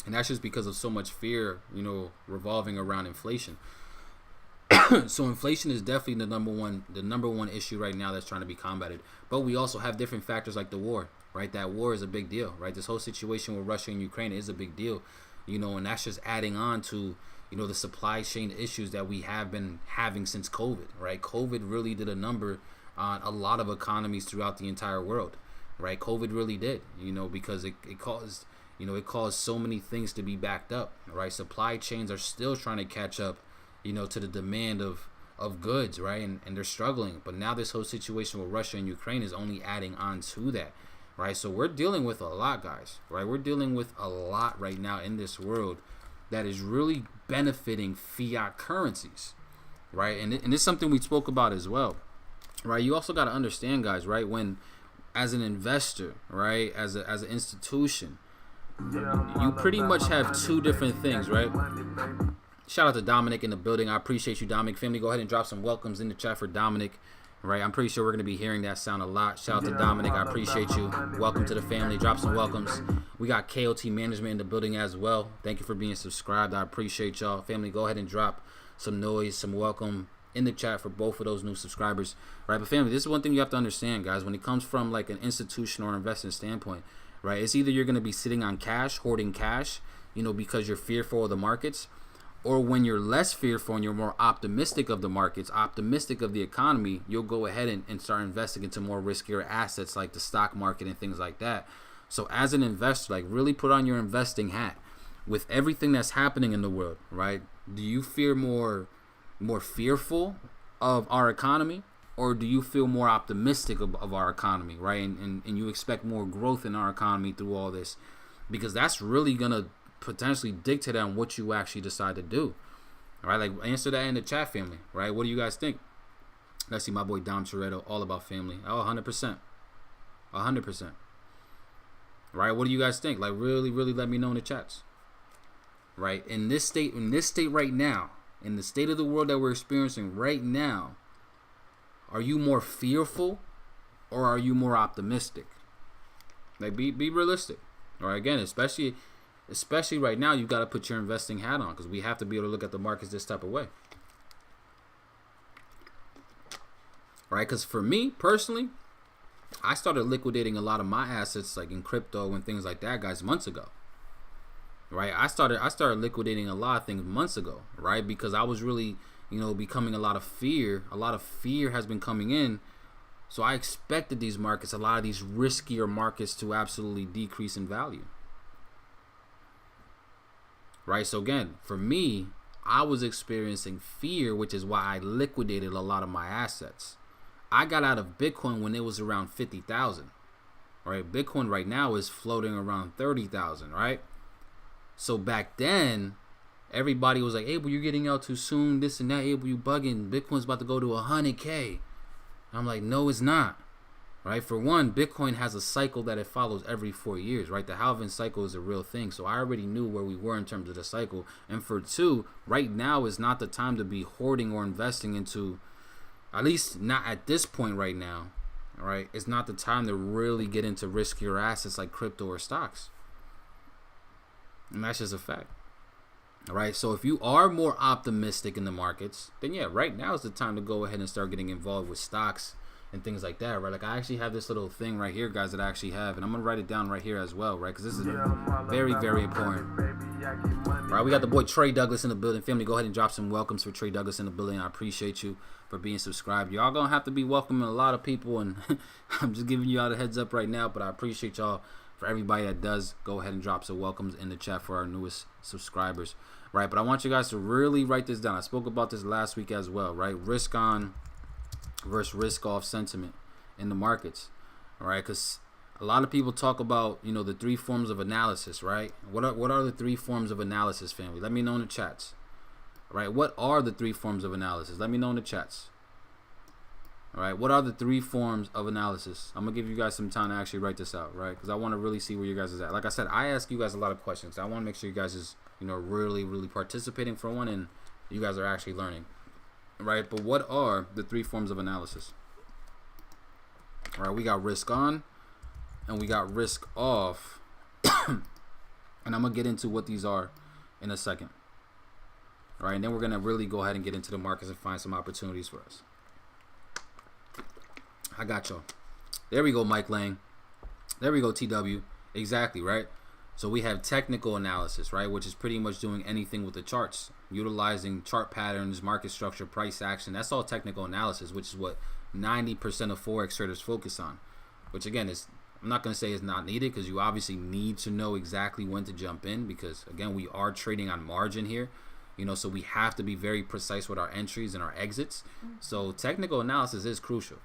and that's just because of so much fear, revolving around inflation. So inflation is definitely the number one issue right now that's trying to be combated. But we also have different factors like the war, right? That war is a big deal, right? This whole situation with Russia and Ukraine is a big deal, and that's just adding on to, the supply chain issues that we have been having since COVID, right? COVID really did a number on a lot of economies throughout the entire world, right? COVID really did, because it caused, it caused so many things to be backed up, right? Supply chains are still trying to catch up, to the demand of goods, right? And they're struggling. But now this whole situation with Russia and Ukraine is only adding on to that, right? So we're dealing with a lot, guys, right? We're dealing with a lot right now in this world that is really benefiting fiat currencies, right? And it's something we spoke about as well, right? You also got to understand, guys, right? When, as an investor, right, as an institution, you pretty much have two different things, right? Shout out to Dominic in the building. I appreciate you, Dominic. Family, go ahead and drop some welcomes in the chat for Dominic, right? I'm pretty sure we're going to be hearing that sound a lot. Shout out to Dominic. I appreciate you. Welcome to the family. Drop some welcomes. We got KOT Management in the building as well. Thank you for being subscribed. I appreciate y'all. Family, go ahead and drop some noise, some welcome in the chat for both of those new subscribers, right? But family, this is one thing you have to understand, guys. When it comes from like an institution or investment standpoint, right? It's either you're going to be sitting on cash, hoarding cash, because you're fearful of the markets, or when you're less fearful and you're more optimistic of the markets, optimistic of the economy, you'll go ahead and start investing into more riskier assets like the stock market and things like that. So as an investor, like really put on your investing hat with everything that's happening in the world, right? Do you feel more fearful of our economy, or do you feel more optimistic of our economy, right? And you expect more growth in our economy through all this, because that's really going to potentially dictate on what you actually decide to do. All right, like answer that in the chat, family, right? What do you guys think? Let's see, my boy Dom Toretto, all about family. Oh, 100%. 100%. Right? What do you guys think? Like really let me know in the chats. Right? In this state right now, in the state of the world that we're experiencing right now, are you more fearful or are you more optimistic? Like be realistic. All right, again, especially right now, you got to put your investing hat on, because we have to be able to look at the markets this type of way. Right? Because for me personally, I started liquidating a lot of my assets like in crypto and things like that, guys, months ago. Right? I started liquidating a lot of things months ago, right? Because I was really, becoming a lot of fear. A lot of fear has been coming in. So I expected these markets, a lot of these riskier markets, to absolutely decrease in value. Right? So again, for me, I was experiencing fear, which is why I liquidated a lot of my assets. I got out of Bitcoin when it was around 50,000. Right? Bitcoin right now is floating around 30,000, right? So back then, everybody was like, Abel, you're getting out too soon, this and that. Abel, you bugging. Bitcoin's about to go to 100K. I'm like, no, it's not. Right? For one, Bitcoin has a cycle that it follows every 4 years, right? The halving cycle is a real thing. So I already knew where we were in terms of the cycle. And for two, right now is not the time to be hoarding or investing into, at least not at this point right now, right? It's not the time to really get into riskier assets like crypto or stocks. And that's just a fact. All right, so if you are more optimistic in the markets, then yeah, right now is the time to go ahead and start getting involved with stocks and things like that, right? Like I actually have this little thing right here, guys, that I actually have, and I'm gonna write it down right here as well, right? Because this is very, very important. All right, we got the boy Trey Douglas in the building. Family, go ahead and drop some welcomes for Trey Douglas in the building. I appreciate you for being subscribed. Y'all gonna have to be welcoming a lot of people, and I'm just giving you all the heads up right now, but I appreciate y'all. For everybody that does, go ahead and drop some welcomes in the chat for our newest subscribers, right? But I want you guys to really write this down. I spoke about this last week as well, right? Risk on versus risk off sentiment in the markets, all right? Because a lot of people talk about, the three forms of analysis, right? What are the three forms of analysis, family? Let me know in the chats, right? What are the three forms of analysis? Let me know in the chats. All right, what are the three forms of analysis? I'm gonna give you guys some time to actually write this out, right? Because I want to really see where you guys is at. Like I said, I ask you guys a lot of questions. I want to make sure you guys is, really participating for one, and you guys are actually learning, right? But what are the three forms of analysis? All right, we got risk on, and we got risk off, and I'm gonna get into what these are in a second. All right, and then we're gonna really go ahead and get into the markets and find some opportunities for us. I got y'all. There we go, Mike Lang. There we go, TW. Exactly, right? So we have technical analysis, right, which is pretty much doing anything with the charts, utilizing chart patterns, market structure, price action. That's all technical analysis, which is what 90% of Forex traders focus on, which again is, I'm not going to say it's not needed, because you obviously need to know exactly when to jump in, because again, we are trading on margin here, you know, so we have to be very precise with our entries and our exits. So technical analysis is crucial.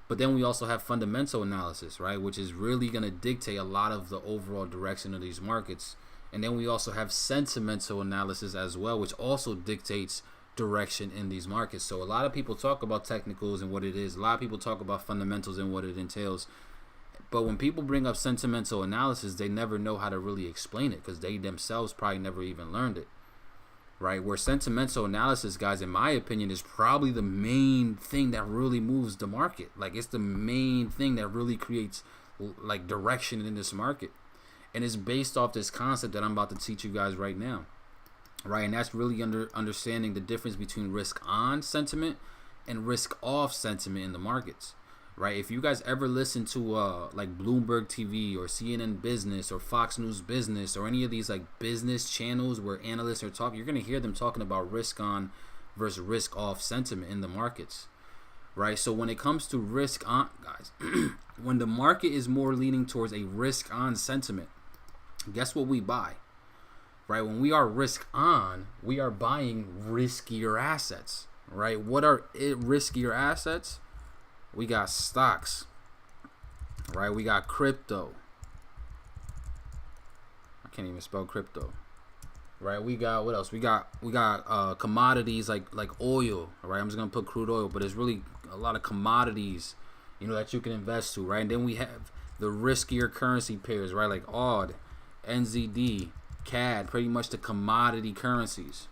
But then we also have fundamental analysis, right, which is really going to dictate a lot of the overall direction of these markets. And then we also have sentimental analysis as well, which also dictates direction in these markets. So a lot of people talk about technicals and what it is. A lot of people talk about fundamentals and what it entails. But when people bring up sentimental analysis, they never know how to really explain it, because they themselves probably never even learned it. Right, where sentimental analysis, guys, in my opinion, is probably the main thing that really moves the market. Like, it's the main thing that really creates like direction in this market, and it's based off this concept that I'm about to teach you guys right now, right? And that's really understanding the difference between risk on sentiment and risk off sentiment in the markets. Right, if you guys ever listen to like Bloomberg TV or CNN Business or Fox News Business or any of these like business channels where analysts are talking, you're going to hear them talking about risk on versus risk off sentiment in the markets. Right, so when it comes to risk on, guys, when the market is more leaning towards a risk on sentiment, guess what we buy? Right, when we are risk on, we are buying riskier assets. Right, what are riskier assets? We got stocks, right? We got crypto. I can't even spell crypto, right? We got, what else? We got commodities like oil, right? I'm just gonna put crude oil, but there's really a lot of commodities, you know, that you can invest to, right? And then we have the riskier currency pairs, right? Like AUD, NZD, CAD, pretty much the commodity currencies.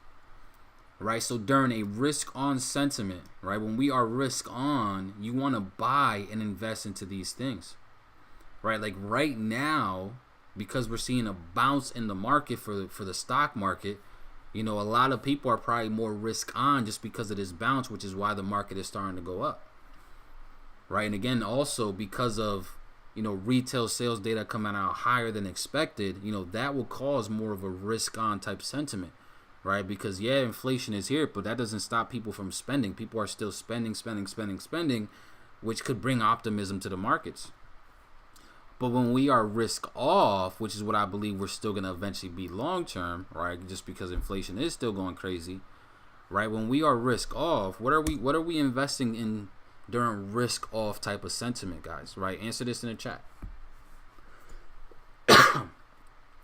Right, so during a risk on sentiment, right, when we are risk on, you want to buy and invest into these things, right? Like right now, because we're seeing a bounce in the market for the stock market, you know, a lot of people are probably more risk on just because of this bounce, which is why the market is starting to go up, right? And again, also because of, you know, retail sales data coming out higher than expected, you know, that will cause more of a risk on type sentiment. Right, because yeah, inflation is here, but that doesn't stop people from spending. People are still spending, which could bring optimism to the markets. But when we are risk off, which is what I believe we're still going to eventually be long term, right? Just because inflation is still going crazy, right? When we are risk off, what are we investing in during risk off type of sentiment, guys? Right? Answer this in the chat.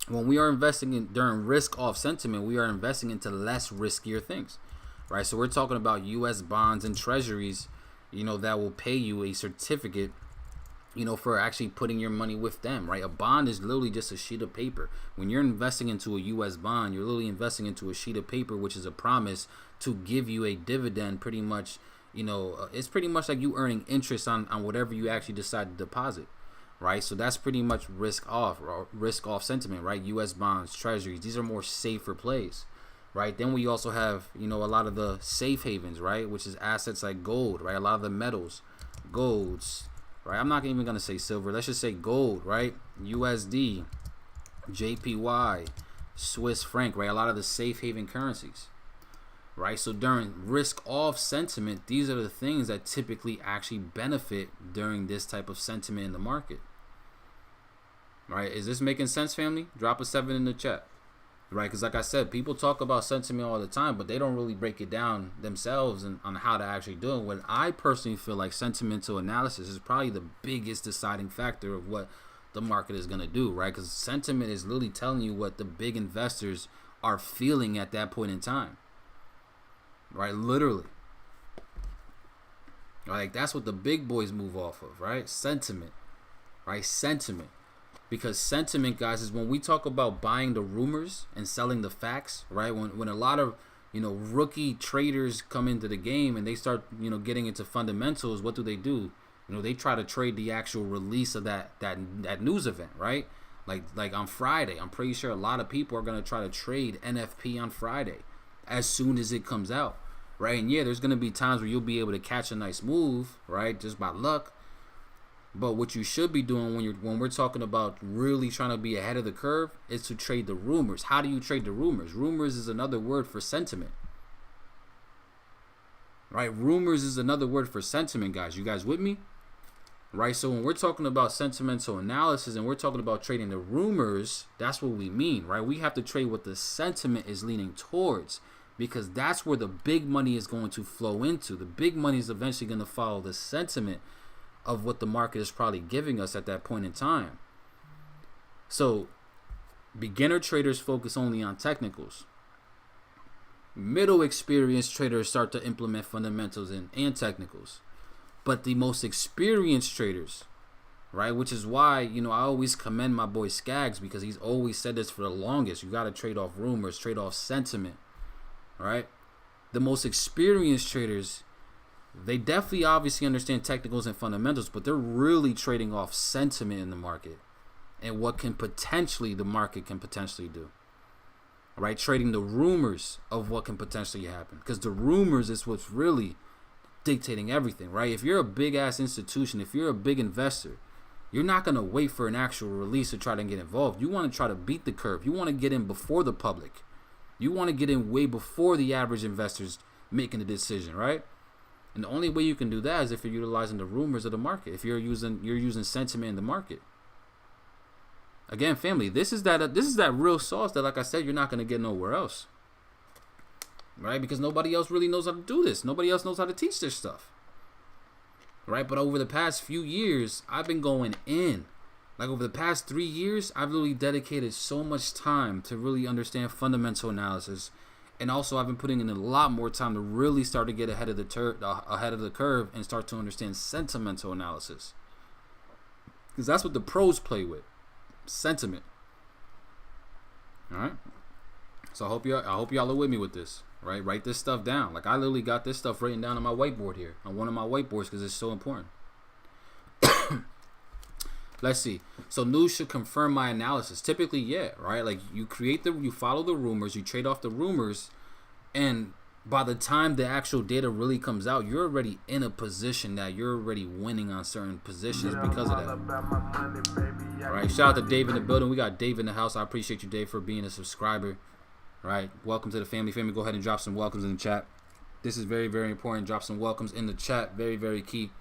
When we are investing in during risk off sentiment, we are investing into less riskier things, right? So we're talking about U.S. bonds and treasuries, you know, that will pay you a certificate, you know, for actually putting your money with them, right? A bond is literally just a sheet of paper. When you're investing into a U.S. bond, you're literally investing into a sheet of paper, which is a promise to give you a dividend. Pretty much, you know, it's pretty much like you earning interest on whatever you actually decide to deposit. Right, so that's pretty much risk off sentiment, right? U.S. bonds, treasuries, these are more safer plays, right? Then we also have, you know, a lot of the safe havens, right? Which is assets like gold, right? A lot of the metals, golds, right? I'm not even gonna say silver. Let's just say gold, right? USD, JPY, Swiss franc, right? A lot of the safe haven currencies, right? So during risk off sentiment, these are the things that typically actually benefit during this type of sentiment in the market. Right, is this making sense, family? Drop a 7 in the chat. Right, because like I said, people talk about sentiment all the time, but they don't really break it down themselves and on how to actually do it. When I personally feel like sentimental analysis is probably the biggest deciding factor of what the market is going to do, right? Because sentiment is literally telling you what the big investors are feeling at that point in time. Right, literally. Like, that's what the big boys move off of, right? Sentiment. Right, sentiment. Because sentiment, guys, is when we talk about buying the rumors and selling the facts, right? When a lot of, you know, rookie traders come into the game and they start, you know, getting into fundamentals, what do? You know, they try to trade the actual release of that news event, right? Like on Friday, I'm pretty sure a lot of people are going to try to trade NFP on Friday as soon as it comes out, right? And yeah, there's going to be times where you'll be able to catch a nice move, right? Just by luck. But what you should be doing when we're talking about really trying to be ahead of the curve is to trade the rumors. How do you trade the rumors? Rumors is another word for sentiment. Right? Rumors is another word for sentiment, guys. You guys with me? Right? So when we're talking about sentimental analysis and we're talking about trading the rumors, that's what we mean, right? We have to trade what the sentiment is leaning towards, because that's where the big money is going to flow into. The big money is eventually going to follow the sentiment of what the market is probably giving us at that point in time. So beginner traders focus only on technicals. Middle experienced traders start to implement fundamentals and technicals. But the most experienced traders, right, which is why, I always commend my boy Skaggs, because he's always said this for the longest. You got to trade off rumors, trade off sentiment, right? The most experienced traders, they definitely obviously understand technicals and fundamentals, but they're really trading off sentiment in the market and what the market can potentially do. Right? Trading the rumors of what can potentially happen, because the rumors is what's really dictating everything, right? If you're a big ass institution, if you're a big investor, you're not going to wait for an actual release to try to get involved. You want to try to beat the curve. You want to get in before the public. You want to get in way before the average investors making a decision, right? And the only way you can do that is if you're utilizing the rumors of the market. If you're using sentiment in the market. Again, family, this is that real sauce that, like I said, you're not going to get nowhere else. Right? Because nobody else really knows how to do this. Nobody else knows how to teach this stuff. Right? But over the past few years, I've been going in. Like over the past 3 years, I've really dedicated so much time to really understand fundamental analysis. And also, I've been putting in a lot more time to really start to get ahead of the curve and start to understand sentimental analysis. Because that's what the pros play with. Sentiment. All right. So I hope y'all are with me with this. Right? Write this stuff down. Like I literally got this stuff written down on my whiteboard here, on one of my whiteboards, because it's so important. Let's see. So news should confirm my analysis. Typically, yeah, right? Like you follow the rumors, you trade off the rumors, and by the time the actual data really comes out, you're already in a position that you're already winning on certain positions because of that. All right, shout out to Dave in the building. We got Dave in the house. I appreciate you, Dave, for being a subscriber. All right, welcome to the family. Family, go ahead and drop some welcomes in the chat. This is very, very important. Drop some welcomes in the chat. Very, very key.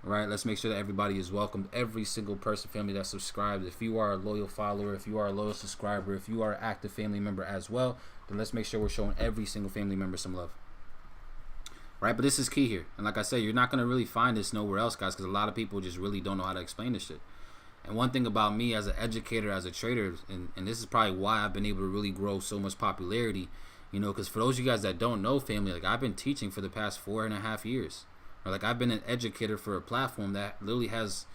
All right, let's make sure that everybody is welcomed. Every single person, family, that subscribes. If you are a loyal follower, if you are a loyal subscriber, if you are an active family member as well, then let's make sure we're showing every single family member some love. Right, but this is key here. And like I said, you're not going to really find this nowhere else, guys, because a lot of people just really don't know how to explain this shit. And one thing about me as an educator, as a trader, and this is probably why I've been able to really grow so much popularity, because for those of you guys that don't know, family, like I've been teaching for the past 4.5 years. Or like I've been an educator for a platform that literally has,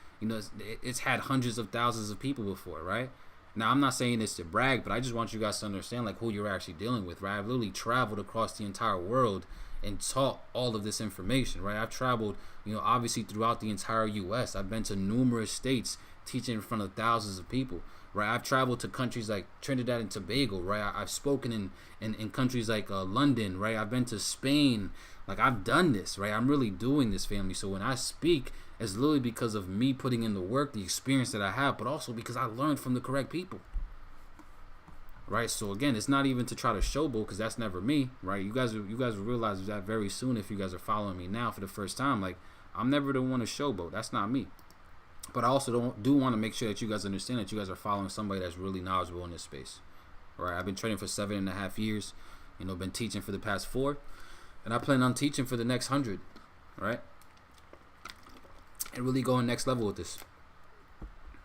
it's had hundreds of thousands of people before, right? Now, I'm not saying this to brag, but I just want you guys to understand like who you're actually dealing with, right? I've literally traveled across the entire world and taught all of this information, right? I've traveled, obviously throughout the entire U.S. I've been to numerous states teaching in front of thousands of people, right? I've traveled to countries like Trinidad and Tobago, right? I've spoken in countries like London, right? I've been to Spain. Like I've done this, right? I'm really doing this, family. So when I speak, it's literally because of me putting in the work, the experience that I have, but also because I learned from the correct people. Right? So again, it's not even to try to showboat, because that's never me, right? You guys will realize that very soon if you guys are following me now for the first time. Like I'm never the one to showboat. That's not me. But I also do want to make sure that you guys understand that you guys are following somebody that's really knowledgeable in this space. Right? I've been training for 7.5 years, been teaching for the past 4. And I plan on teaching for the next 100, right? And really going next level with this.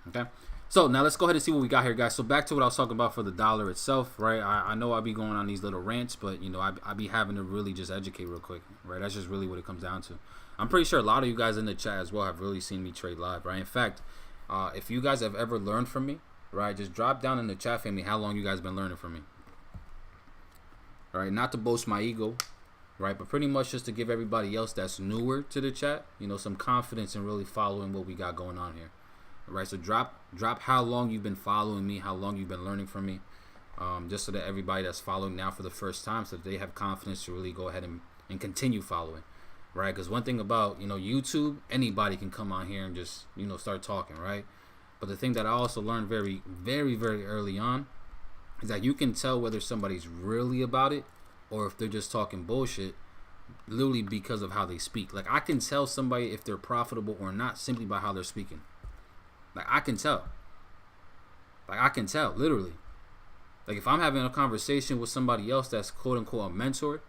Okay. So now let's go ahead and see what we got here, guys. So back to what I was talking about for the dollar itself, right? I know I'll be going on these little rants, but I be having to really just educate real quick, right? That's just really what it comes down to. I'm pretty sure a lot of you guys in the chat as well have really seen me trade live, right? In fact, if you guys have ever learned from me, right, just drop down in the chat, family, how long you guys been learning from me. All right, not to boast my ego, right, but pretty much just to give everybody else that's newer to the chat, some confidence in really following what we got going on here. All right, so drop how long you've been following me, how long you've been learning from me, just so that everybody that's following now for the first time, so that they have confidence to really go ahead and continue following. right? Because one thing about, YouTube, anybody can come on here and just, start talking, right? But the thing that I also learned very, very, very early on is that you can tell whether somebody's really about it or if they're just talking bullshit, literally because of how they speak. Like, I can tell somebody if they're profitable or not simply by how they're speaking. Like, I can tell. Literally. Like, if I'm having a conversation with somebody else that's quote-unquote a mentor,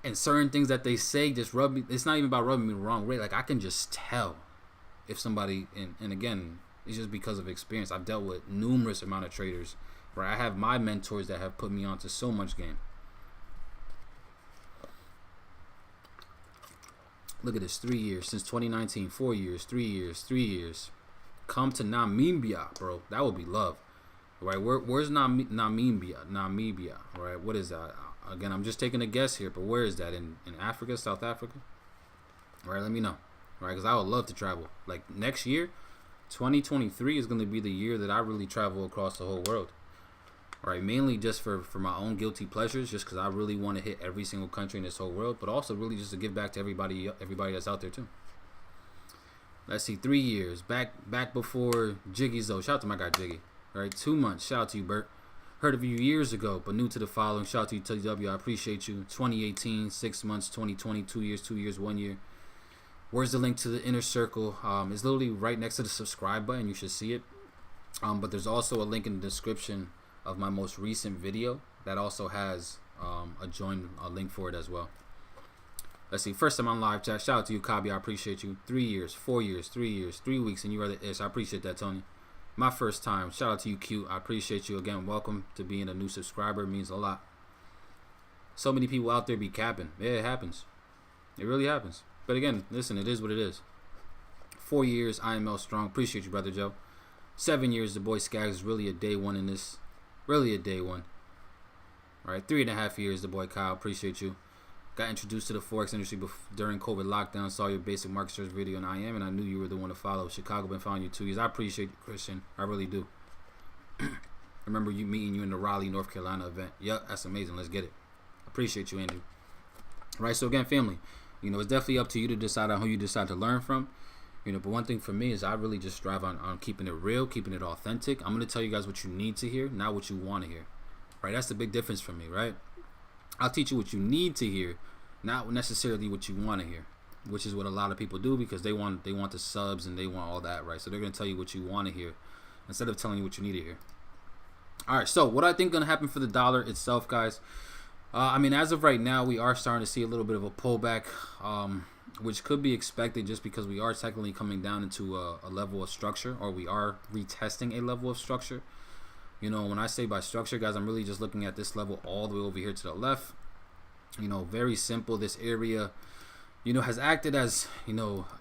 and certain things that they say just rub me, it's not even about rubbing me the wrong way. Like, I can just tell if somebody, and again, it's just because of experience. I've dealt with numerous amount of traders, right? I have my mentors that have put me onto so much game. Look at this, 3 years since 2019, 4 years, 3 years, 3 years. Come to Namibia, bro. That would be love, right? Where's Namibia, right? What is that? Again, I'm just taking a guess here, but where is that? In Africa, South Africa? All right, let me know, right? Because I would love to travel. Like, next year, 2023 is going to be the year that I really travel across the whole world, right? Mainly just for my own guilty pleasures, just because I really want to hit every single country in this whole world, but also really just to give back to everybody that's out there too. Let's see, 3 years back before Jiggy's though. Shout out to my guy Jiggy. All right, 2 months. Shout out to you, Bert. Heard of you years ago, but new to the following. Shout out to you, TW. I appreciate you. 2018, 6 months. 2020, 2 years, 2 years, 1 year. Where's the link to the inner circle? It's literally right next to the subscribe button. You should see it. But there's also a link in the description of my most recent video that also has a link for it as well. Let's see. First time on live chat. Shout out to you, Kabi. I appreciate you. 3 years, 4 years, 3 years, 3 weeks, and you are the ish. I appreciate that, Tony. My first time. Shout out to you, Q. I appreciate you again. Welcome to being a new subscriber. It means a lot. So many people out there be capping. Yeah, it happens. It really happens. But again, listen, it is what it is. 4 years, IML strong. Appreciate you, brother Joe. 7 years, the boy Skaggs is really a day one in this. Really a day one. All right, 3.5 years, the boy Kyle. Appreciate you. Got introduced to the Forex industry during COVID lockdown. Saw your basic market search video and I knew you were the one to follow. Chicago been following you 2 years. I appreciate you, Christian. I really do. I remember meeting you in the Raleigh, North Carolina event. Yep, that's amazing. Let's get it. Appreciate you, Andrew. All right, so again, family, it's definitely up to you to decide on who you decide to learn from. But one thing for me is I really just strive on keeping it real, keeping it authentic. I'm going to tell you guys what you need to hear, not what you want to hear. Right? That's the big difference for me, right? I'll teach you what you need to hear, not necessarily what you want to hear, which is what a lot of people do because they want the subs and they want all that, right? So they're going to tell you what you want to hear instead of telling you what you need to hear. All right, so what I think going to happen for the dollar itself, guys, as of right now, we are starting to see a little bit of a pullback, which could be expected just because we are technically coming down into a level of structure, or we are retesting a level of structure. When I say by structure, guys, I'm really just looking at this level all the way over here to the left. Very simple. This area, has acted as,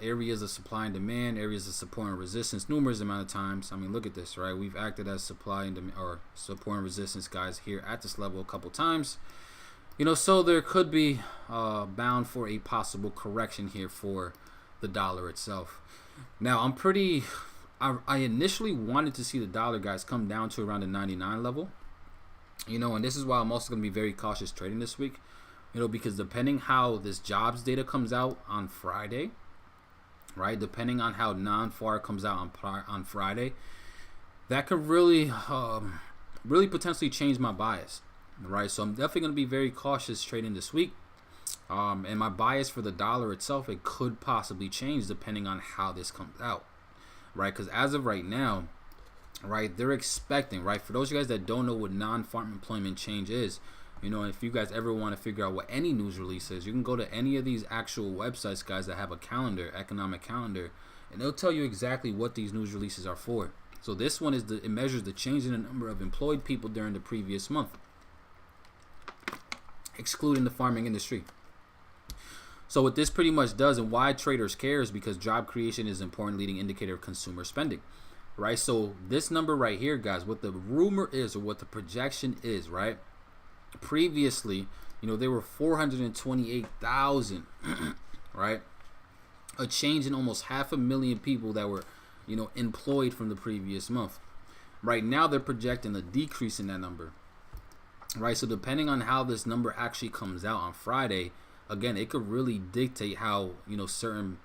areas of supply and demand, areas of support and resistance numerous amount of times. Look at this, right? We've acted as supply and demand or support and resistance, guys, here at this level a couple times. So there could be bound for a possible correction here for the dollar itself. Now, I initially wanted to see the dollar, guys, come down to around the 99 level. And this is why I'm also going to be very cautious trading this week. Because depending how this jobs data comes out on Friday, right? Depending on how non-FAR comes out on Friday, that could really potentially change my bias, right? So I'm definitely going to be very cautious trading this week. And my bias for the dollar itself, it could possibly change depending on how this comes out, right? Because as of right now, right, they're expecting, right? For those of you guys that don't know what non-farm employment change is, if you guys ever want to figure out what any news release is, you can go to any of these actual websites, guys, that have a calendar, economic calendar, and they'll tell you exactly what these news releases are for. So this one it measures the change in the number of employed people during the previous month, excluding the farming industry. So what this pretty much does, and why traders care, is because job creation is an important leading indicator of consumer spending, right? So this number right here, guys, what the rumor is, or what the projection is, right? Previously, there were 428,000, right? A change in almost 500,000 people that were, employed from the previous month. Right now, they're projecting a decrease in that number, right? So depending on how this number actually comes out on Friday, again, it could really dictate how, you know, certain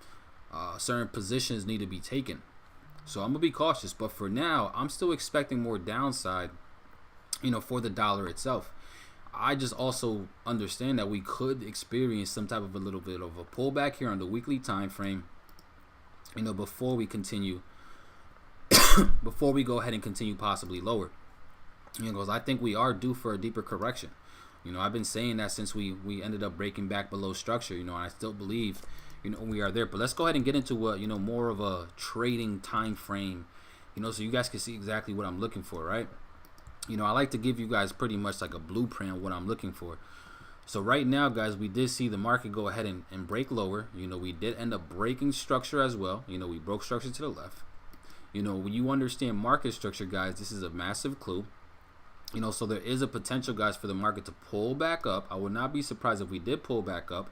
positions need to be taken. So I'm gonna be cautious, but for now, I'm still expecting more downside, you know, for the dollar itself. I just also understand that we could experience some type of a little bit of a pullback here on the weekly time frame, you know, before we continue, before we go ahead and continue possibly lower. You know, because I think we are due for a deeper correction. You know, I've been saying that since we ended up breaking back below structure, you know, and I still believe, you know, we are there. But let's go ahead and get into you know, more of a trading time frame, you know, so you guys can see exactly what I'm looking for, right? You know, I like to give you guys pretty much like a blueprint of what I'm looking for. So right now, guys, we did see the market go ahead and break lower. You know, we did end up breaking structure as well. You know, we broke structure to the left. You know, when you understand market structure, guys, this is a massive clue. You know, so there is a potential, guys, for the market to pull back up. I would not be surprised if we did pull back up.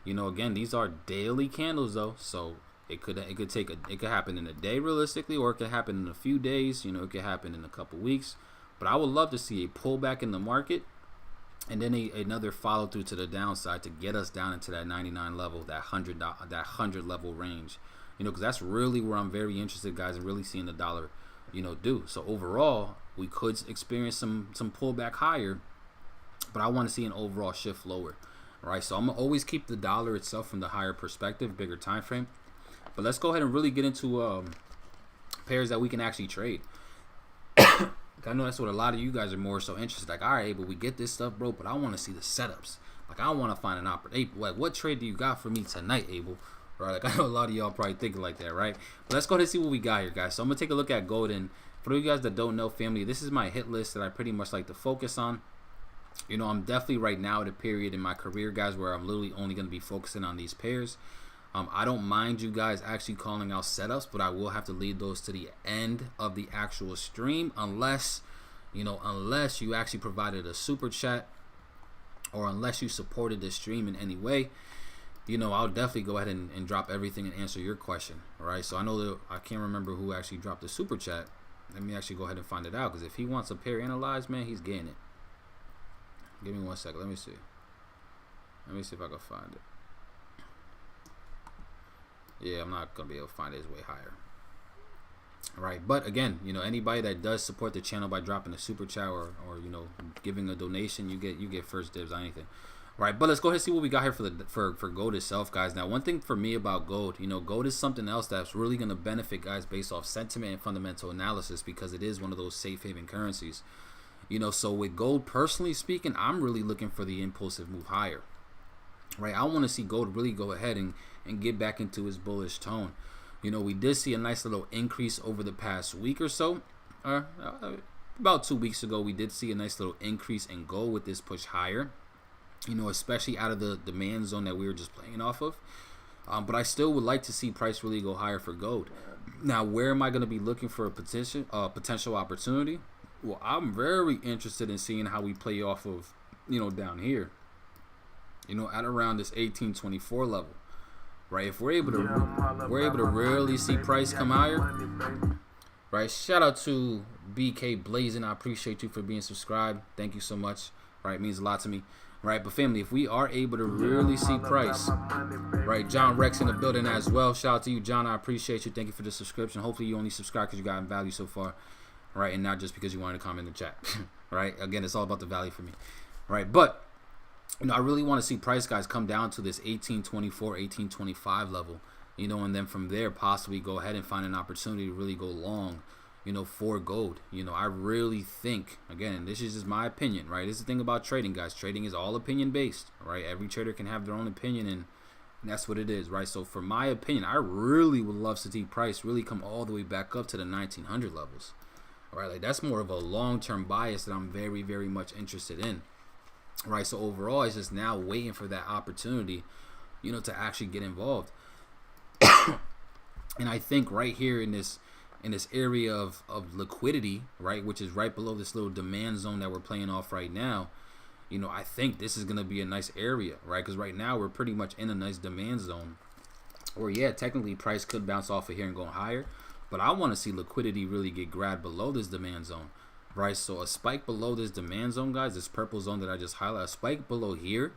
You know, again, these are daily candles though, so it could happen in a day realistically, or it could happen in a few days. You know, it could happen in a couple weeks. But I would love to see a pullback in the market, and then another follow through to the downside to get us down into that 99 level, that 100 level range. You know, because that's really where I'm very interested, guys, in really seeing the dollar, you know, do. So overall, we could experience some pullback higher, but I want to see an overall shift lower. Right, so I'm gonna always keep the dollar itself from the higher perspective, bigger time frame. But let's go ahead and really get into pairs that we can actually trade. I know that's what a lot of you guys are more so interested. Like, all right, but we get this stuff, bro, but I want to see the setups. Like, I want to find an opportunity. Like, what trade do you got for me tonight, Abel? Right, like, I know a lot of y'all probably thinking like that, right? But let's go ahead and see what we got here, guys. So I'm gonna take a look at gold, and for you guys that don't know, family, this is my hit list that I pretty much like to focus on. You know, I'm definitely right now at a period in my career, guys, where I'm literally only going to be focusing on these pairs. I don't mind you guys actually calling out setups, but I will have to leave those to the end of the actual stream, unless, you know, unless you actually provided a super chat, or unless you supported the stream in any way. You know, I'll definitely go ahead and drop everything and answer your question. All right, so I know that I can't remember who actually dropped the super chat. Let me actually go ahead and find it out, because if he wants a pair analyzed, man, he's getting it. Give me 1 second. Let me see. Let me see if I can find it. Yeah, I'm not going to be able to find it. It's way higher. All right. But again, you know, anybody that does support the channel by dropping a super chat or you know, giving a donation, you get first dibs on anything. All right. But let's go ahead and see what we got here for gold itself, guys. Now, one thing for me about gold, you know, gold is something else that's really going to benefit, guys, based off sentiment and fundamental analysis, because it is one of those safe haven currencies. You know, so with gold, personally speaking, I'm really looking for the impulsive move higher, right? I want to see gold really go ahead and get back into its bullish tone. You know, we did see a nice little increase over the past week or so. About 2 weeks ago, we did see a nice little increase in gold with this push higher, you know, especially out of the demand zone that we were just playing off of. But I still would like to see price really go higher for gold. Now, where am I going to be looking for a potential opportunity? Well, I'm very interested in seeing how we play off of, you know, down here, you know, at around this 1824 level, right? If we're able to really see price come higher, right? Shout out to BK Blazing. I appreciate you for being subscribed. Thank you so much. Right, it means a lot to me. Right, but family, if we are able to really see price, right? John Rex in the building as well. Shout out to you, John. I appreciate you. Thank you for the subscription. Hopefully, you only subscribe because you got value so far. Right, and not just because you wanted to comment in the chat. Right, again, it's all about the value for me. Right, but you know, I really want to see price, guys, come down to this 1824, 1825 level, you know, and then from there possibly go ahead and find an opportunity to really go long, you know, for gold. You know, I really think, again, and this is just my opinion, right? This is the thing about trading, guys. Trading is all opinion based, right? Every trader can have their own opinion, and that's what it is, right? So for my opinion, I really would love to see price really come all the way back up to the 1900 levels. Right, like that's more of a long-term bias that I'm very, very much interested in. Right, so overall, it's just now waiting for that opportunity, you know, to actually get involved. And I think right here in this area of liquidity, right, which is right below this little demand zone that we're playing off right now, you know, I think this is gonna be a nice area, right? Because right now we're pretty much in a nice demand zone. Or yeah, technically price could bounce off of here and go higher. But I want to see liquidity really get grabbed below this demand zone, right? So a spike below this demand zone, guys, this purple zone that I just highlighted, a spike below here,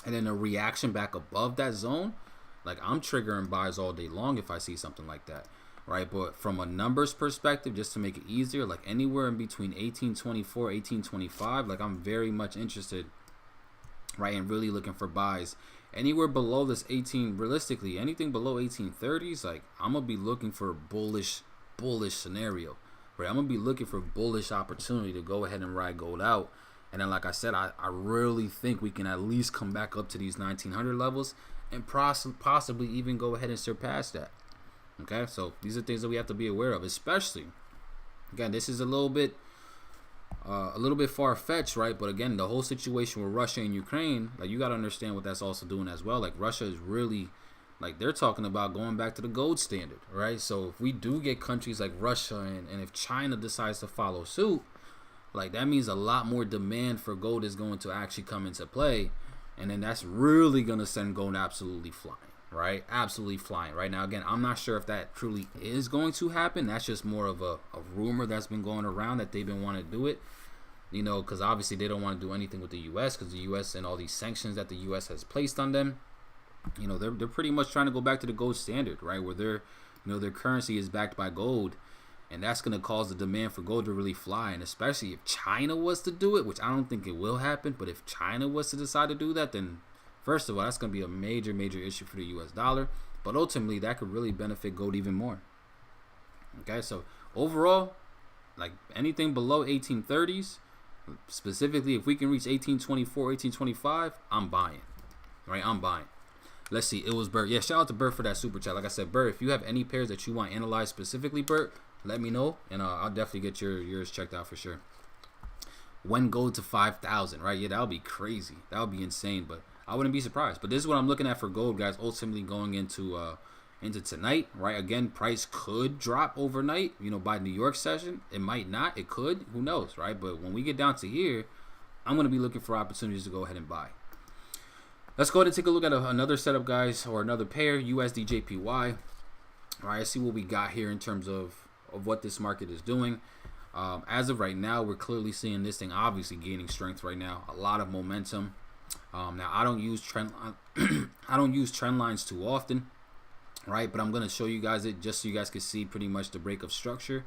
and then a reaction back above that zone, like I'm triggering buys all day long if I see something like that, right? But from a numbers perspective, just to make it easier, like anywhere in between 1824, 1825, like I'm very much interested, right, and really looking for buys. Anywhere below this 18, realistically, anything below 1830s, like I'm gonna be looking for a bullish scenario, right? I'm gonna be looking for bullish opportunity to go ahead and ride gold out. And then, like I said, I really think we can at least come back up to these 1900 levels and possibly even go ahead and surpass that. Okay, so these are things that we have to be aware of, especially, again, this is a little bit far-fetched, right? But again, the whole situation with Russia and Ukraine, like you got to understand what that's also doing as well. Like Russia is really, like they're talking about going back to the gold standard, right? So if we do get countries like Russia and if China decides to follow suit, like that means a lot more demand for gold is going to actually come into play, and then that's really going to send gold absolutely flying, right? Absolutely flying. Right now, again, I'm not sure if that truly is going to happen. That's just more of a rumor that's been going around that they've been wanting to do it, you know, because obviously they don't want to do anything with the U.S. because the U.S. and all these sanctions that the U.S. has placed on them, you know, they're pretty much trying to go back to the gold standard, right, where their, you know, their currency is backed by gold. And that's going to cause the demand for gold to really fly. And especially if China was to do it, which I don't think it will happen. But if China was to decide to do that, then first of all, that's going to be a major issue for the US dollar. But ultimately, that could really benefit gold even more. Okay, so overall, like anything below 1830s, specifically if we can reach 1824, 1825, I'm buying. Right, I'm buying. Let's see, it was Bert. Yeah, shout out to Bert for that super chat. Like I said, Bert, if you have any pairs that you want analyzed specifically, Bert, let me know, and I'll definitely get yours checked out for sure. When gold to 5,000, right? Yeah, that would be crazy. That would be insane, but I wouldn't be surprised. But this is what I'm looking at for gold, guys. Ultimately going into tonight, right? Again, price could drop overnight, you know, by New York session. It might not. It could. Who knows, right? But when we get down to here, I'm going to be looking for opportunities to go ahead and buy. Let's go ahead and take a look at another setup, guys, or another pair, USD Jpy. All right, let's see what we got here in terms of what this market is doing. As of right now, we're clearly seeing this thing obviously gaining strength right now. A lot of momentum. Now I don't use trend lines too often, right? But I'm going to show you guys it just so you guys can see pretty much the break of structure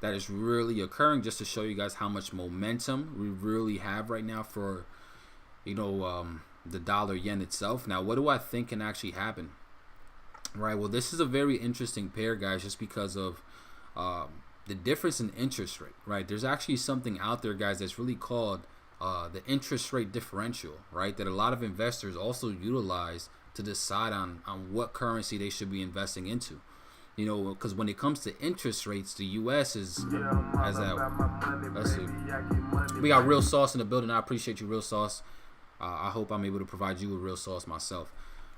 that is really occurring, just to show you guys how much momentum we really have right now for, you know, the dollar yen itself. Now, what do I think can actually happen? Right. Well, this is a very interesting pair, guys, just because of the difference in interest rate, right? There's actually something out there, guys, that's really called the interest rate differential, right? That a lot of investors also utilize to decide on what currency they should be investing into. You know, because when it comes to interest rates, the U.S. has that. Let's see. We got Real Sauce in the building. I appreciate you, Real Sauce. I hope I'm able to provide you with Real Sauce myself,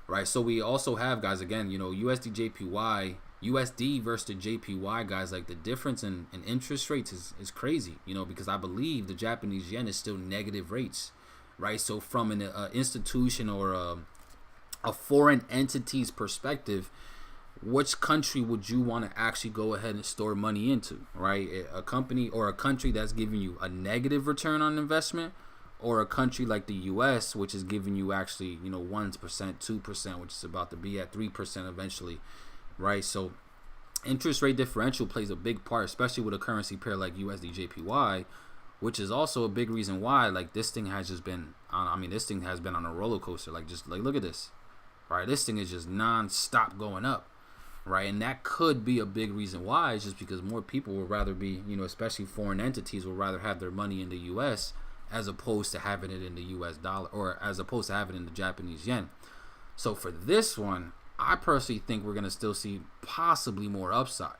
right? So we also have, guys, again, you know, USD Jpy. USD versus the JPY, guys, like the difference in interest rates is crazy, you know, because I believe the Japanese yen is still negative rates, right? So from an institution or a foreign entity's perspective, which country would you want to actually go ahead and store money into, right? A company or a country that's giving you a negative return on investment, or a country like the US, which is giving you actually, you know, 1%, 2%, which is about to be at 3% eventually. Right, so interest rate differential plays a big part, especially with a currency pair like USD Jpy, which is also a big reason why, like, this thing has just been on. I mean, this thing has been on a roller coaster. Like, just like, look at this, right? This thing is just non-stop going up, right? And that could be a big reason why. It's just because more people would rather be, you know, especially foreign entities would rather have their money in the US as opposed to having it in the US dollar, or as opposed to having it in the Japanese yen. So for this one, I personally think we're going to still see possibly more upside,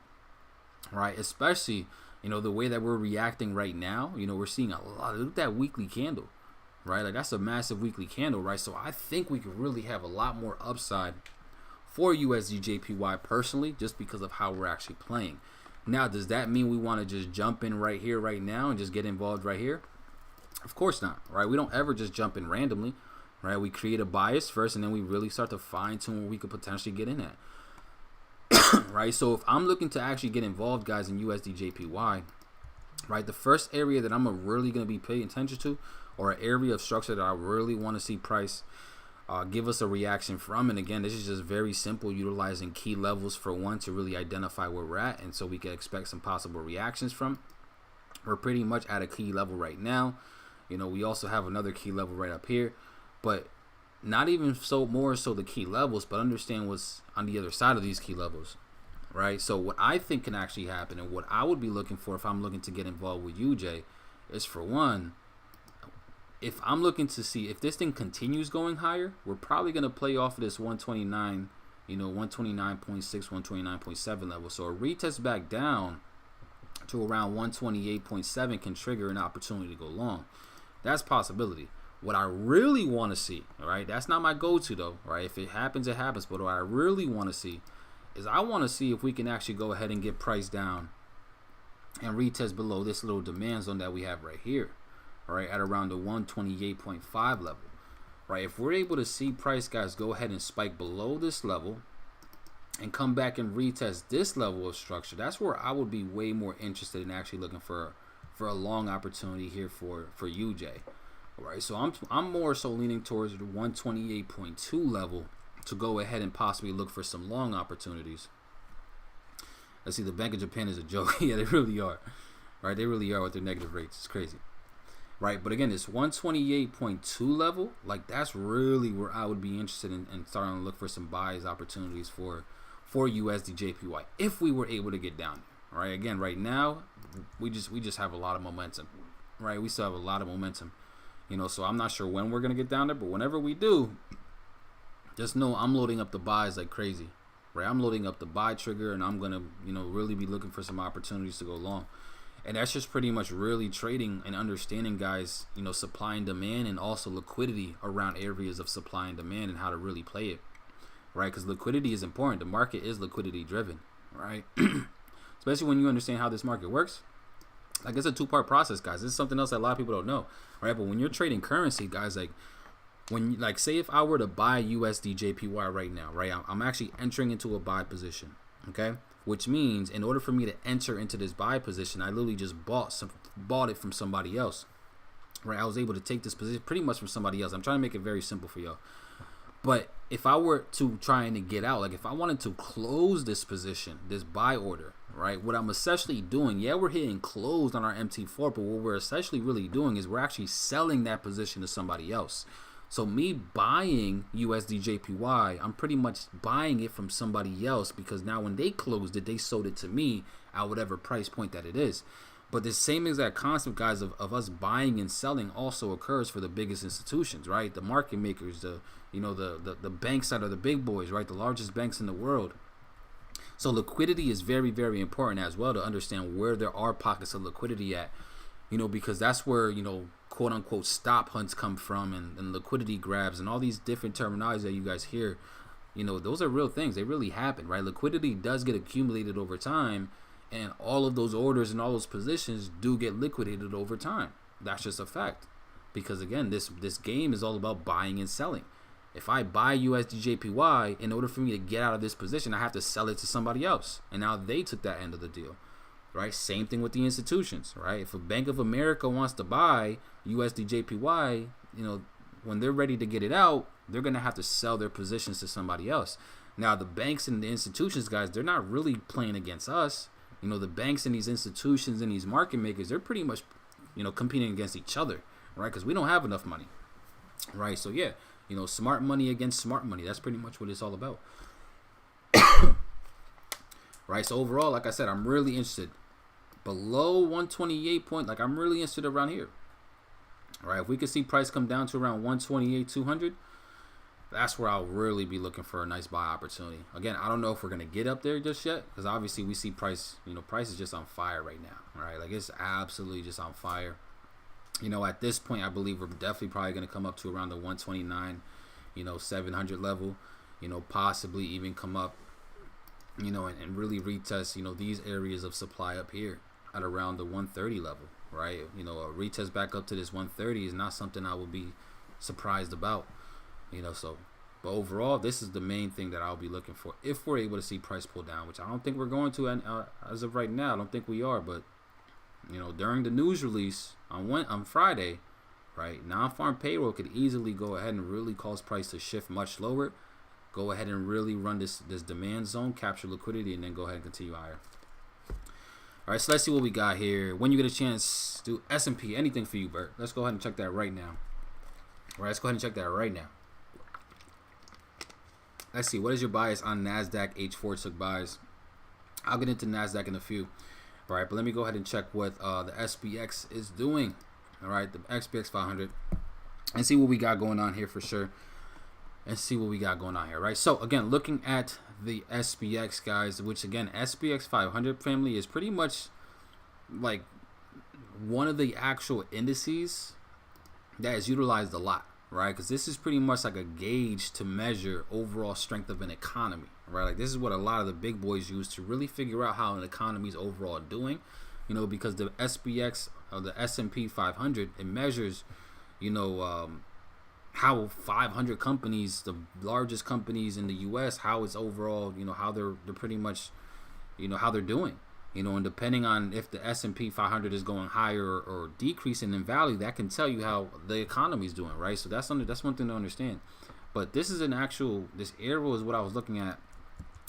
right? Especially, you know, the way that we're reacting right now. You know, we're seeing a lot. Look at that weekly candle, right? Like, that's a massive weekly candle, right? So I think we could really have a lot more upside for USD Jpy personally, just because of how we're actually playing. Now, does that mean we want to just jump in right here, right now, and just get involved right here? Of course not, right? We don't ever just jump in randomly. Right, we create a bias first, and then we really start to fine tune where we could potentially get in at. Right, so if I'm looking to actually get involved, guys, in USD Jpy, right, the first area that I'm really going to be paying attention to, or an area of structure that I really want to see price give us a reaction from. And again, this is just very simple, utilizing key levels for one to really identify where we're at, and so we can expect some possible reactions from. We're pretty much at a key level right now. You know, we also have another key level right up here, but not even so more so the key levels, but understand what's on the other side of these key levels, right? So what I think can actually happen, and what I would be looking for if I'm looking to get involved with UJ, is for one, if I'm looking to see if this thing continues going higher, we're probably going to play off of this 129, you know, 129.6, 129.7 level. So a retest back down to around 128.7 can trigger an opportunity to go long. That's a possibility. What I really want to see, all right, that's not my go-to though, right? If it happens, it happens. But what I really want to see is I want to see if we can actually go ahead and get price down and retest below this little demand zone that we have right here. Right at around the 128.5 level, right? If we're able to see price, guys, go ahead and spike below this level and come back and retest this level of structure, that's where I would be way more interested in actually looking for a long opportunity here for UJ. All right, so I'm more so leaning towards the 128.2 level to go ahead and possibly look for some long opportunities. Let's see, the Bank of Japan is a joke. Yeah, they really are. Right, they really are with their negative rates. It's crazy. Right, but again, this 128.2 level, like that's really where I would be interested in starting to look for some buys opportunities for USD JPY if we were able to get down there. Right, again, right now we just have a lot of momentum. Right, we still have a lot of momentum. You know, so I'm not sure when we're gonna get down there, but whenever we do, just know I'm loading up the buys like crazy. Right, I'm loading up the buy trigger, and I'm gonna, you know, really be looking for some opportunities to go long. And that's just pretty much really trading and understanding, guys, you know, supply and demand, and also liquidity around areas of supply and demand, and how to really play it, right? Because liquidity is important. The market is liquidity driven, right? Especially when you understand how this market works. Like, it's a two-part process, guys. This is something else that a lot of people don't know, right? But when you're trading currency, guys, like when, like, say if I were to buy USD JPY right now, right? I'm actually entering into a buy position, okay? Which means in order for me to enter into this buy position, I literally just bought it from somebody else, right? I was able to take this position pretty much from somebody else. I'm trying to make it very simple for y'all. But if I were to try and get out, like if I wanted to close this position, this buy order, right? What I'm essentially doing, yeah, we're hitting closed on our MT4, but what we're essentially really doing is we're actually selling that position to somebody else. So me buying USD JPY, I'm pretty much buying it from somebody else, because now when they closed it, they sold it to me at whatever price point that it is. But the same exact concept, guys, of us buying and selling also occurs for the biggest institutions, right? The market makers, the banks that are the big boys, right? The largest banks in the world. So liquidity is very, very important as well, to understand where there are pockets of liquidity at, you know, because that's where, you know, quote unquote stop hunts come from, and liquidity grabs and all these different terminologies that you guys hear. You know, those are real things. They really happen, right? Liquidity does get accumulated over time, and all of those orders and all those positions do get liquidated over time. That's just a fact, because again, this game is all about buying and selling. If I buy USD JPY, in order for me to get out of this position, I have to sell it to somebody else, and now they took that end of the deal. Right, same thing with the institutions, right? If a Bank of America wants to buy USD JPY, you know, when they're ready to get it out, they're gonna have to sell their positions to somebody else. Now, the banks and the institutions, guys, they're not really playing against us. You know, the banks and these institutions and these market makers, they're pretty much, you know, competing against each other, right? Because we don't have enough money, right? So yeah, you know, smart money against smart money. That's pretty much what it's all about. Right, so overall, like I said, I'm really interested below 128 point. Like, I'm really interested around here. All right, if we could see price come down to around 128.200, that's where I'll really be looking for a nice buy opportunity. Again, I don't know if we're gonna get up there just yet, because obviously we see price, you know, price is just on fire right now. All right, like it's absolutely just on fire. You know, at this point, I believe we're definitely probably gonna come up to around the 129, you know, 700 level. You know, possibly even come up, you know, and really retest, you know, these areas of supply up here at around the 130 level, right? You know, a retest back up to this 130 is not something I will be surprised about, you know. So, but overall, this is the main thing that I'll be looking for if we're able to see price pull down, which I don't think we're going to as of right now. I don't think we are, but you know, during the news release on Friday, right? Non-farm payroll could easily go ahead and really cause price to shift much lower. Go ahead and really run this demand zone, capture liquidity, and then go ahead and continue higher. All right, so let's see what we got here. When you get a chance, do S&P, anything for you, Bert. Let's go ahead and check that right now. All right, let's go ahead and check that right now. Let's see, what is your bias on NASDAQ? H4 took buys. I'll get into NASDAQ in a few. All right, but let me go ahead and check what the SPX is doing. All right, the SPX 500. And see what we got going on here for sure. And see what we got going on here, right? So, again, looking at the SPX, guys, which, again, SPX 500 family is pretty much like one of the actual indices that is utilized a lot, right? Because this is pretty much like a gauge to measure overall strength of an economy, right? Like this is what a lot of the big boys use to really figure out how an economy is overall doing, you know, because the SPX or the S&P 500, it measures, you know, how 500 companies, the largest companies in the U.S., how it's overall, you know, how they're pretty much, you know, how they're doing, you know, and depending on if the S&P 500 is going higher or decreasing in value, that can tell you how the economy is doing, right? So that's one thing to understand. But this is an actual, this arrow is what I was looking at.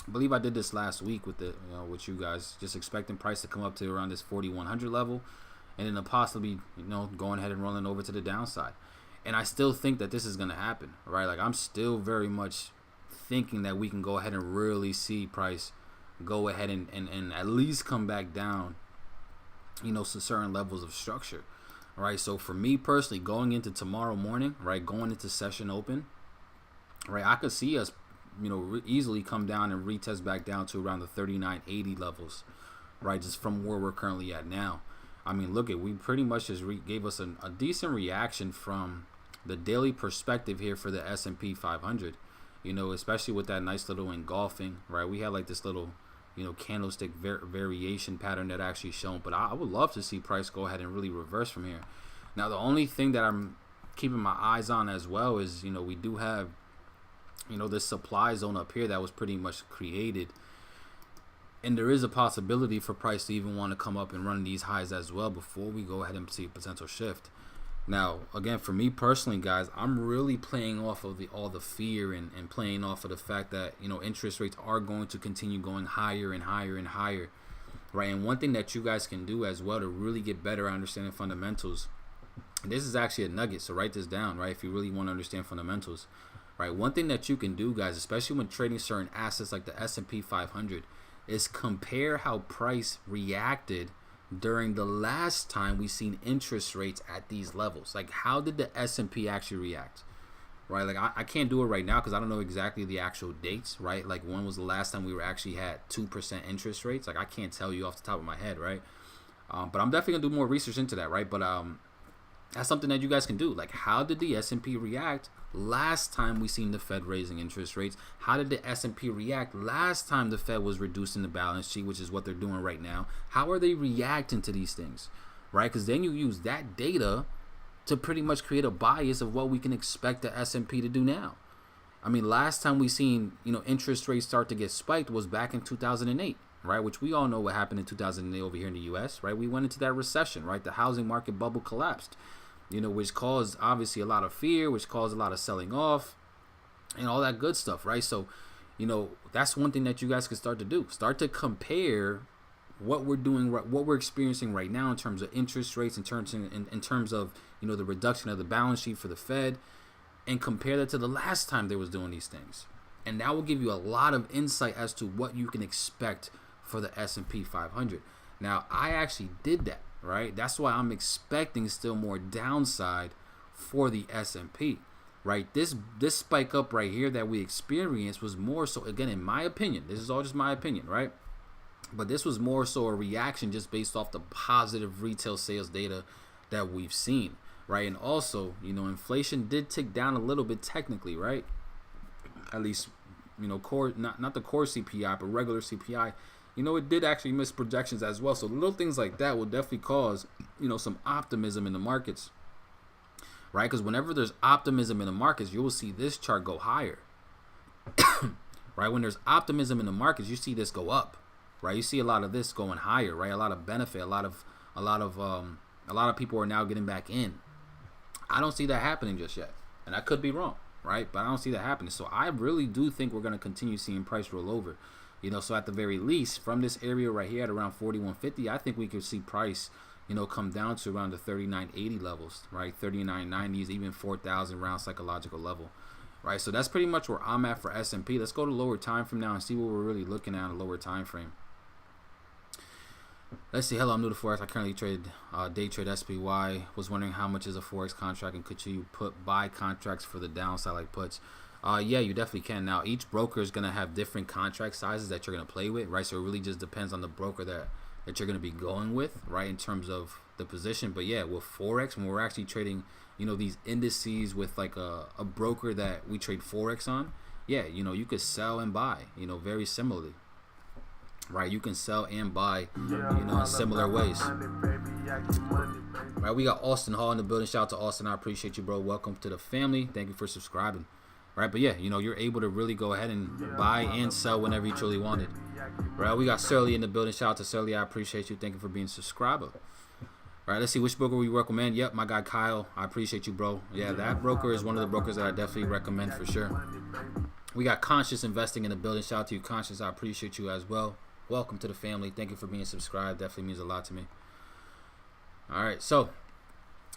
I believe I did this last week with the, you know, with you guys, just expecting price to come up to around this 4,100 level, and then possibly, you know, going ahead and rolling over to the downside. And I still think that this is going to happen, right? Like I'm still very much thinking that we can go ahead and really see price go ahead and at least come back down, you know, to certain levels of structure, right? So for me personally, going into tomorrow morning, right, going into session open, right, I could see us, you know, easily come down and retest back down to around the 39.80 levels, right, just from where we're currently at now. I mean, look at, we pretty much just gave us a decent reaction from the daily perspective here for the S&P 500, you know, especially with that nice little engulfing, right? We had like this little, you know, candlestick variation pattern that actually shown, but I would love to see price go ahead and really reverse from here. Now, the only thing that I'm keeping my eyes on as well is, you know, we do have, you know, this supply zone up here that was pretty much created. And there is a possibility for price to even want to come up and run these highs as well before we go ahead and see a potential shift. Now, again, for me personally, guys, I'm really playing off of all the fear and playing off of the fact that, you know, interest rates are going to continue going higher and higher and higher, right? And one thing that you guys can do as well to really get better at understanding fundamentals, and this is actually a nugget, so write this down, right, if you really want to understand fundamentals, right? One thing that you can do, guys, especially when trading certain assets like the S&P 500, is compare how price reacted during the last time we seen interest rates at these levels. Like, how did the S&P actually react, right? Like, I can't do it right now because I don't know exactly the actual dates, right? Like, when was the last time we were actually had 2% interest rates? Like, I can't tell you off the top of my head, right? But I'm definitely gonna do more research into that, right? But that's something that you guys can do. Like, how did the S&P react last time we seen the Fed raising interest rates? How did the S&P react last time the Fed was reducing the balance sheet, which is what they're doing right now? How are they reacting to these things, right? Because then you use that data to pretty much create a bias of what we can expect the S&P to do now. I mean, last time we seen, you know, interest rates start to get spiked was back in 2008, right? Which we all know what happened in 2008 over here in the U.S., right? We went into that recession, right? The housing market bubble collapsed, you know, which caused obviously a lot of fear, which caused a lot of selling off and all that good stuff, right? So, you know, that's one thing that you guys can start to do. Start to compare what we're doing, what we're experiencing right now in terms of interest rates, in terms of, you know, the reduction of the balance sheet for the Fed, and compare that to the last time they was doing these things. And that will give you a lot of insight as to what you can expect for the S&P 500. Now, I actually did that. Right, that's why I'm expecting still more downside for the S&P. Right, this spike up right here that we experienced was more so, again, in my opinion, this is all just my opinion, right? But this was more so a reaction just based off the positive retail sales data that we've seen, right? And also, you know, inflation did tick down a little bit technically, right? At least, you know, core, not the core CPI, but regular CPI. You know, it did actually miss projections as well. So little things like that will definitely cause, you know, some optimism in the markets, right? Because whenever there's optimism in the markets, you will see this chart go higher, right? When there's optimism in the markets, you see this go up, right? You see a lot of this going higher, right? A lot of benefit, a lot of people are now getting back in. I don't see that happening just yet, and I could be wrong, right? But I don't see that happening. So I really do think we're going to continue seeing price roll over. You know, so at the very least, from this area right here at around 41.50, I think we could see price, you know, come down to around the 39.80 levels, right? 39.90s, even 4,000 round psychological level, right? So that's pretty much where I'm at for S&P. Let's go to lower time frame now and see what we're really looking at in a lower time frame. Let's see. Hello, I'm new to Forex. I currently trade day trade SPY. Was wondering how much is a Forex contract, and could you buy contracts for the downside like puts? Yeah, you definitely can. Now, each broker is going to have different contract sizes that you're going to play with, right? So it really just depends on the broker that you're going to be going with, right, in terms of the position. But yeah, with Forex, when we're actually trading, you know, these indices with like a broker that we trade Forex on, yeah, you know, you could sell and buy, you know, very similarly, right? You can sell and buy, you know, in similar ways. Right, we got Austin Hall in the building. Shout out to Austin. I appreciate you, bro. Welcome to the family. Thank you for subscribing. Right, but yeah, you know, you're able to really go ahead and buy and sell whenever you truly want it. Right, we got Surly in the building. Shout out to Surly. I appreciate you. Thank you for being a subscriber. Right, let's see which broker we recommend. Yep, my guy Kyle. I appreciate you, bro. Yeah, that broker is one of the brokers that I definitely recommend for sure. We got Conscious Investing in the building. Shout out to you, Conscious. I appreciate you as well. Welcome to the family. Thank you for being subscribed. Definitely means a lot to me. All right, so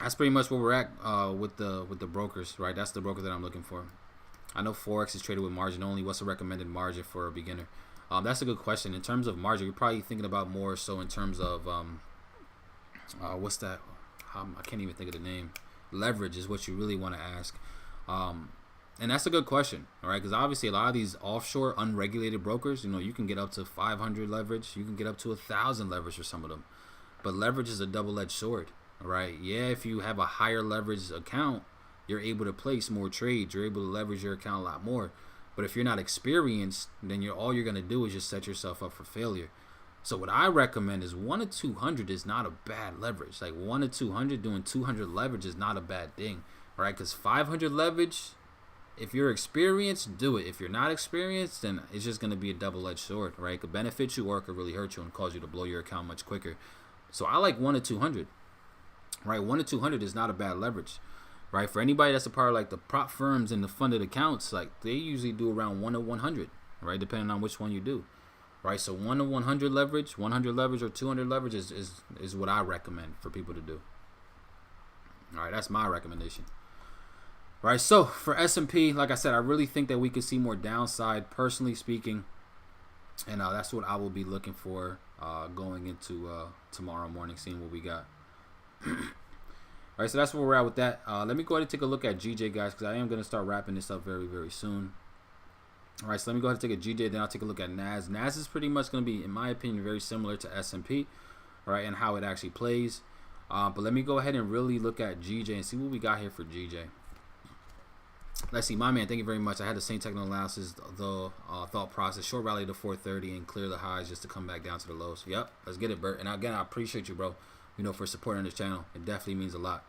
that's pretty much where we're at with the brokers. Right, that's the broker that I'm looking for. I know Forex is traded with margin only. What's a recommended margin for a beginner? That's a good question. In terms of margin, you're probably thinking about more so in terms of what's that? I can't even think of the name. Leverage is what you really want to ask, and that's a good question. All right, because obviously a lot of these offshore unregulated brokers, you know, you can get up to 500 leverage, you can get up to 1,000 leverage for some of them, but leverage is a double-edged sword. All right, yeah, if you have a higher leverage account, you're able to place more trades. You're able to leverage your account a lot more. But if you're not experienced, then all you're going to do is just set yourself up for failure. So what I recommend is 1 to 200 is not a bad leverage. Like 1 to 200, doing 200 leverage is not a bad thing. All right, because 500 leverage, if you're experienced, do it. If you're not experienced, then it's just going to be a double-edged sword, right? It could benefit you or it could really hurt you and cause you to blow your account much quicker. So I like 1 to 200, right? 1 to 200 is not a bad leverage. Right, for anybody that's a part of like the prop firms and the funded accounts, like they usually do around 1 to 100, right, depending on which one you do. Right, so 1 to 100 leverage, 100 leverage or 200 leverage is what I recommend for people to do. All right, that's my recommendation. Right, so for S&P, like I said, I really think that we could see more downside, personally speaking, and that's what I will be looking for going into tomorrow morning, seeing what we got. All right, so that's where we're at with that. Let me go ahead and take a look at GJ, guys, because I am going to start wrapping this up very, very soon. All right, so let me go ahead and take a GJ, then I'll take a look at NAS. NAS is pretty much going to be, in my opinion, very similar to S&P, all right, and how it actually plays. But let me go ahead and really look at GJ and see what we got here for GJ. Let's see, my man, thank you very much. I had the same technical analysis, the thought process, short rally to 430 and clear the highs just to come back down to the lows. Yep, let's get it, Bert. And again, I appreciate you, bro, you know, for supporting this channel. It definitely means a lot.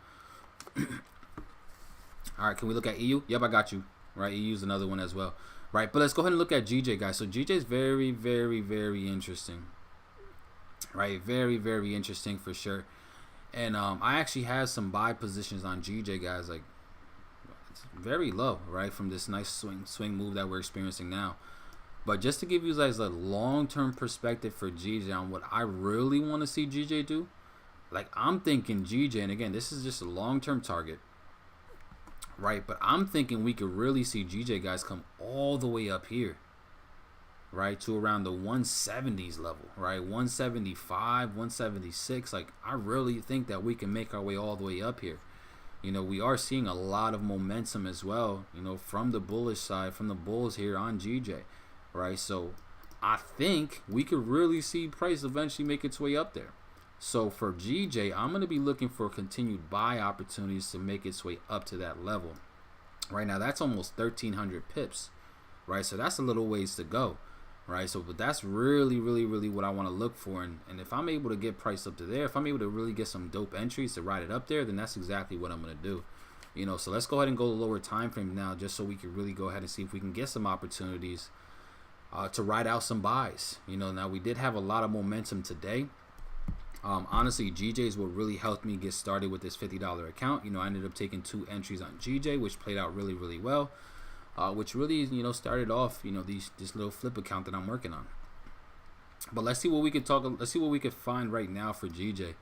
All right, can we look at EU? Yep, I got you. Right, EU is another one as well. Right, but let's go ahead and look at GJ, guys. So GJ is very, very, very interesting. Right, very, very interesting for sure. And I actually have some buy positions on GJ, guys. Like, it's very low, right, from this nice swing move that we're experiencing now. But just to give you guys a long-term perspective for GJ on what I really want to see GJ do, like I'm thinking GJ, and again, this is just a long-term target, right? But I'm thinking we could really see GJ, guys, come all the way up here, right, to around the 170s level, right? 175, 176. Like, I really think that we can make our way all the way up here. You know, we are seeing a lot of momentum as well, you know, from the bullish side, from the bulls here on GJ, right? So I think we could really see price eventually make its way up there. So for GJ, I'm going to be looking for continued buy opportunities to make its way up to that level. Right now, that's almost 1,300 pips, right? So that's a little ways to go, right? So, but that's really, really, really what I want to look for. And if I'm able to get price up to there, if I'm able to really get some dope entries to ride it up there, then that's exactly what I'm going to do. You know, so let's go ahead and go to lower time frame now, just so we can really go ahead and see if we can get some opportunities to ride out some buys. You know, now we did have a lot of momentum today. Honestly, GJ is what really helped me get started with this $50 account. I ended up taking 2 entries on GJ, which played out really, really well. Which really, started off, this little flip account that I'm working on. But let's see what we could find right now for GJ.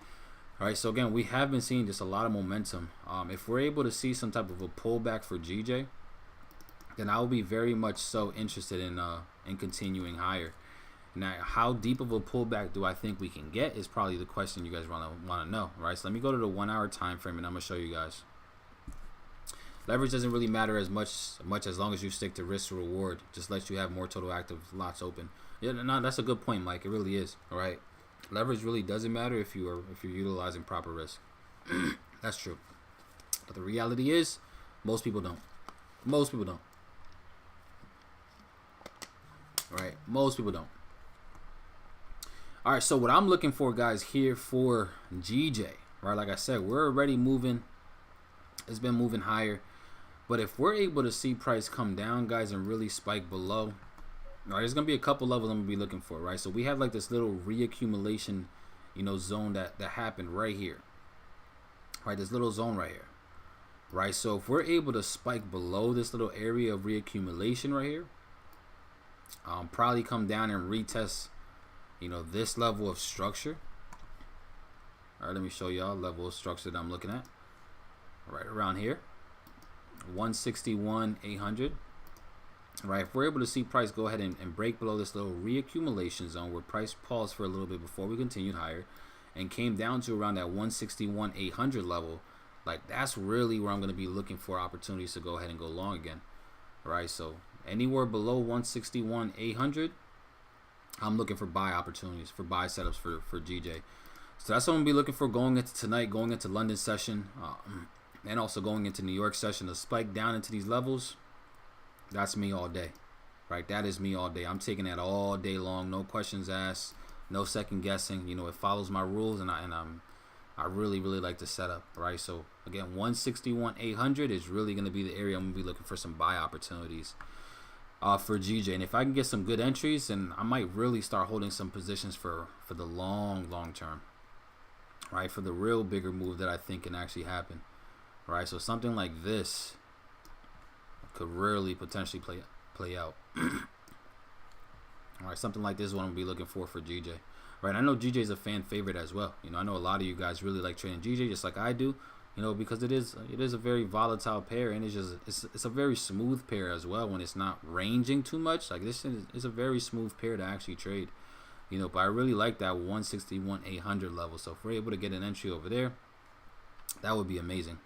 All right, so again, we have been seeing just a lot of momentum. If we're able to see some type of a pullback for GJ, then I will be very much so interested in continuing higher. Now, how deep of a pullback do I think we can get is probably the question you guys want to know, right? So let me go to the 1 hour time frame, and I'm gonna show you guys. Leverage doesn't really matter as much as long as you stick to risk to reward. Just lets you have more total active lots open. Yeah, no, that's a good point, Mike. It really is. All right, leverage really doesn't matter if you're utilizing proper risk. That's true. But the reality is, most people don't. Most people don't. All right, most people don't. All right, so what I'm looking for, guys, here for GJ, right? Like I said, we're already moving. It's been moving higher. But if we're able to see price come down, guys, and really spike below, all right, there's going to be a couple levels I'm going to be looking for, right? So we have like this little reaccumulation, zone that happened right here, right? This little zone right here, right? So if we're able to spike below this little area of reaccumulation right here, probably come down and retest, this level of structure. All right, let me show y'all level of structure that I'm looking at right around here. 161,800. Right, if we're able to see price go ahead and break below this little reaccumulation zone where price paused for a little bit before we continued higher and came down to around that 161,800 level, like that's really where I'm going to be looking for opportunities to go ahead and go long again. Right, so anywhere below 161,800, I'm looking for buy opportunities, for buy setups for GJ. So that's what I'm going to be looking for going into tonight, going into London session, and also going into New York session. To spike down into these levels, that's me all day, right? That is me all day. I'm taking that all day long, no questions asked, no second guessing. It follows my rules, and I really like the setup, right? So again, 161,800 is really going to be the area I'm going to be looking for some buy opportunities for GJ. And if I can get some good entries, then I might really start holding some positions for the long term, right? For the real bigger move that I think can actually happen. Right, so something like this could really potentially play out. All right, something like this is what I'm gonna be looking for GJ. Right, I know GJ is a fan favorite as well. I know a lot of you guys really like trading GJ, just like I do. Because it is a very volatile pair, and it's a very smooth pair as well when it's not ranging too much. Like this is a very smooth pair to actually trade. But I really like that 161,800 level. So if we're able to get an entry over there, that would be amazing.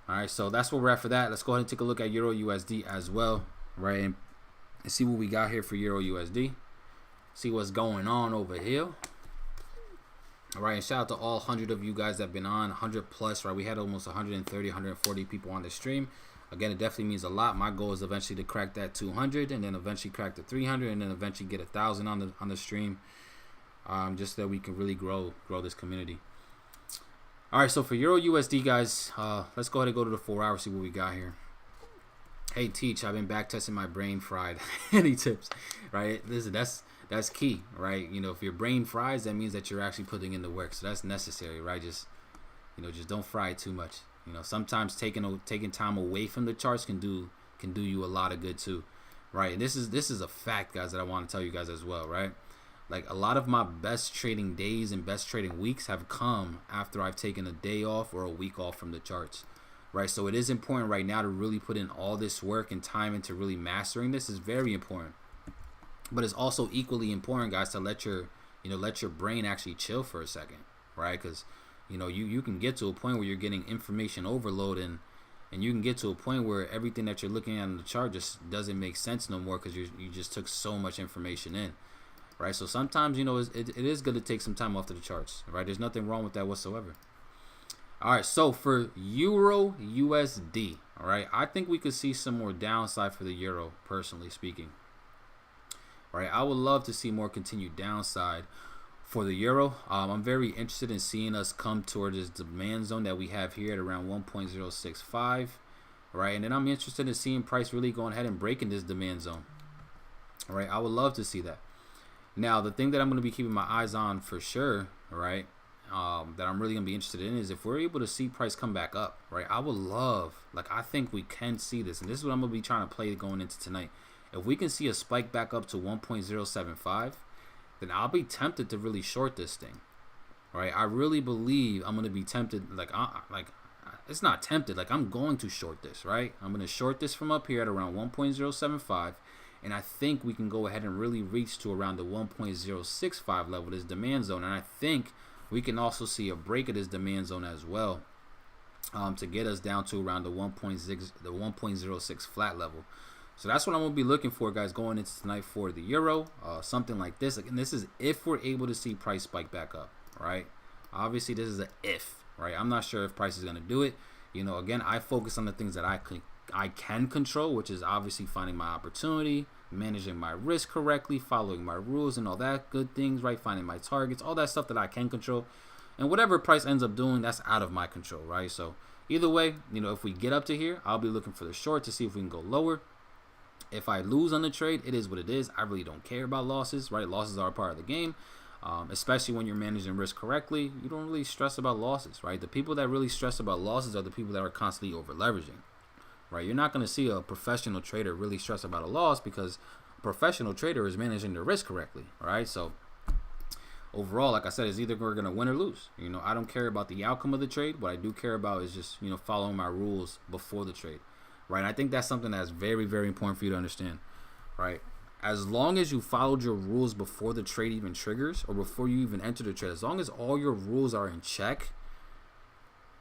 All right, so that's where we're at for that. Let's go ahead and take a look at EURUSD as well, right? And see what we got here for EURUSD. See what's going on over here. All right, and shout out to all 100 of you guys that have been on, 100 plus, right? We had almost 130, 140 people on the stream. Again, it definitely means a lot. My goal is eventually to crack that 200, and then eventually crack the 300, and then eventually get 1,000 on the stream, just so that we can really grow this community. All right, so for EURUSD, guys, let's go ahead and go to the 4 hours, see what we got here. Hey, Teach, I've been back testing my brain fried. Any tips? Right? Listen, that's key, right? If your brain fries, that means that you're actually putting in the work. So that's necessary, right? Just don't fry it too much. Sometimes taking time away from the charts can do you a lot of good too, right? And this is a fact, guys, that I want to tell you guys as well, right? Like a lot of my best trading days and best trading weeks have come after I've taken a day off or a week off from the charts, right? So it is important right now to really put in all this work and time into really mastering this. Is very important, but it's also equally important, guys, to let your brain actually chill for a second, right? Because you can get to a point where you're getting information overload, and you can get to a point where everything that you're looking at on the chart just doesn't make sense no more because you just took so much information in. Right, so sometimes it is good to take some time off to the charts. Right, there's nothing wrong with that whatsoever. All right, so for EURUSD, all right, I think we could see some more downside for the euro, personally speaking. All right, I would love to see more continued downside for the euro. I'm very interested in seeing us come toward this demand zone that we have here at around 1.065. Right, and then I'm interested in seeing price really going ahead and breaking this demand zone. All right, I would love to see that. Now, the thing that I'm going to be keeping my eyes on for sure, right, that I'm really gonna be interested in is if we're able to see price come back up, right? I would love, like, I think we can see this, and this is what I'm gonna be trying to play going into tonight. If we can see a spike back up to 1.075, then I'll be tempted to really short this thing, right? I really believe I'm gonna be tempted, like it's not tempted, like I'm going to short this, right? I'm gonna short this from up here at around 1.075, and I think we can go ahead and really reach to around the 1.065 level, this demand zone, and I think we can also see a break of this demand zone as well, to get us down to around the 1.06 flat level. So that's what I'm gonna be looking for, guys, going into tonight for the euro, something like this. And this is if we're able to see price spike back up, right? Obviously, this is a if, right? I'm not sure if price is gonna do it. You know, again, I focus on the things that I can control, which is obviously finding my opportunity, managing my risk correctly, following my rules and all that good things, right? Finding my targets, all that stuff that I can control. And whatever price ends up doing, that's out of my control, right? So either way, you know, if we get up to here, I'll be looking for the short to see if we can go lower. If I lose on the trade, it is what it is. I really don't care about losses, right? Losses are a part of the game, especially when you're managing risk correctly. You don't really stress about losses, right? The people that really stress about losses are the people that are constantly over leveraging, right? You're not going to see a professional trader really stress about a loss because a professional trader is managing the risk correctly, right? So overall, like I said, it's either we're going to win or lose. You know, I don't care about the outcome of the trade. What I do care about is just, you know, following my rules before the trade. Right, I think that's something that's very, very important for you to understand, right? As long as you followed your rules before the trade even triggers or before you even enter the trade, as long as all your rules are in check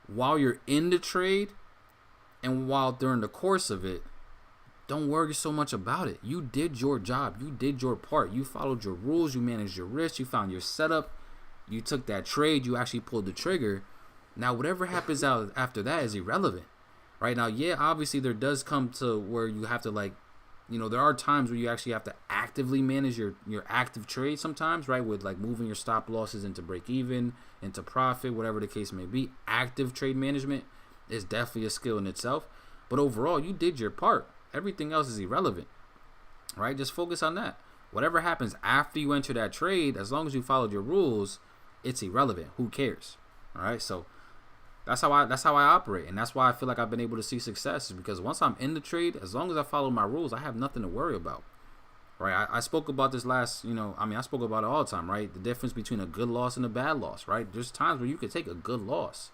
while you're in the trade and while during the course of it, don't worry so much about it. You did your job. You did your part. You followed your rules. You managed your risk. You found your setup. You took that trade. You actually pulled the trigger. Now, whatever happens out after that is irrelevant. Right now, yeah, obviously there does come to where you have to, like, you know, there are times where you actually have to actively manage your active trade sometimes, right? With like moving your stop losses into break even, into profit, whatever the case may be. Active trade management is definitely a skill in itself. But overall, you did your part. Everything else is irrelevant, right? Just focus on that. Whatever happens after you enter that trade, as long as you followed your rules, it's irrelevant. Who cares? All right, so that's how I operate, and that's why I feel like I've been able to see success, is because once I'm in the trade, as long as I follow my rules, I have nothing to worry about, right? I spoke about this last, you know, I spoke about it all the time, right? The difference between a good loss and a bad loss, right? There's times where you could take a good loss,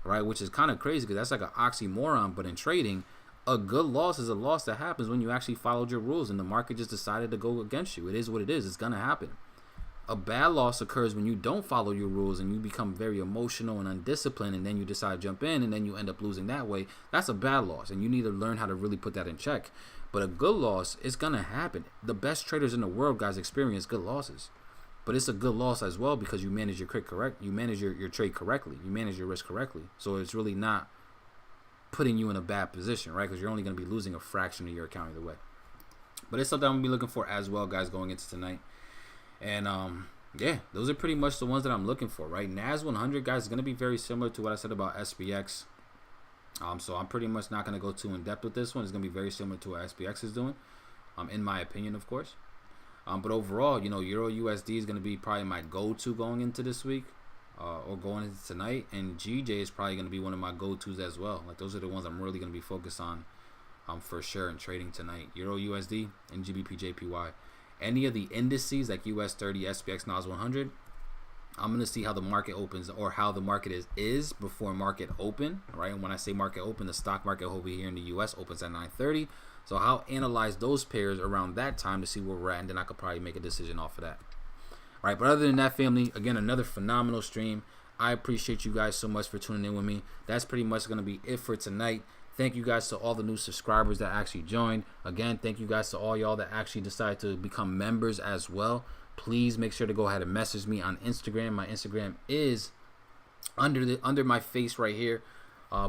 right? Which is kind of crazy because that's like an oxymoron, but in trading, a good loss is a loss that happens when you actually followed your rules and the market just decided to go against you. It is what it is. It's going to happen. A bad loss occurs when you don't follow your rules and you become very emotional and undisciplined, and then you decide to jump in and then you end up losing that way. That's a bad loss, and you need to learn how to really put that in check. But a good loss is going to happen. The best traders in the world, guys, experience good losses. But it's a good loss as well because you manage your your trade correctly. You manage your risk correctly. So it's really not putting you in a bad position, right? Because you're only going to be losing a fraction of your account either way. But it's something I'm going to be looking for as well, guys, going into tonight. And yeah, those are pretty much the ones that I'm looking for, right? NAS 100, guys, is going to be very similar to what I said about SPX. So I'm pretty much not going to go too in depth with this one. It's going to be very similar to what SPX is doing, in my opinion, of course. But overall, you know, EURUSD is going to be probably my go-to going into this week, or going into tonight. And GJ is probably going to be one of my go-tos as well. Like, those are the ones I'm really going to be focused on, for sure, in trading tonight. EURUSD and GBPJPY. Any of the indices like US 30, SPX, NAS 100, I'm going to see how the market opens, or how the market is before market open, right? And when I say market open, the stock market over here in the US opens at 9:30. So I'll analyze those pairs around that time to see where we're at, and then I could probably make a decision off of that. All right, but other than that, family, again, another phenomenal stream. I appreciate you guys so much for tuning in with me. That's pretty much going to be it for tonight. Thank you guys to all the new subscribers that actually joined. Again, thank you guys to all y'all that actually decided to become members as well. Please make sure to go ahead and message me on Instagram. My Instagram is under my face right here.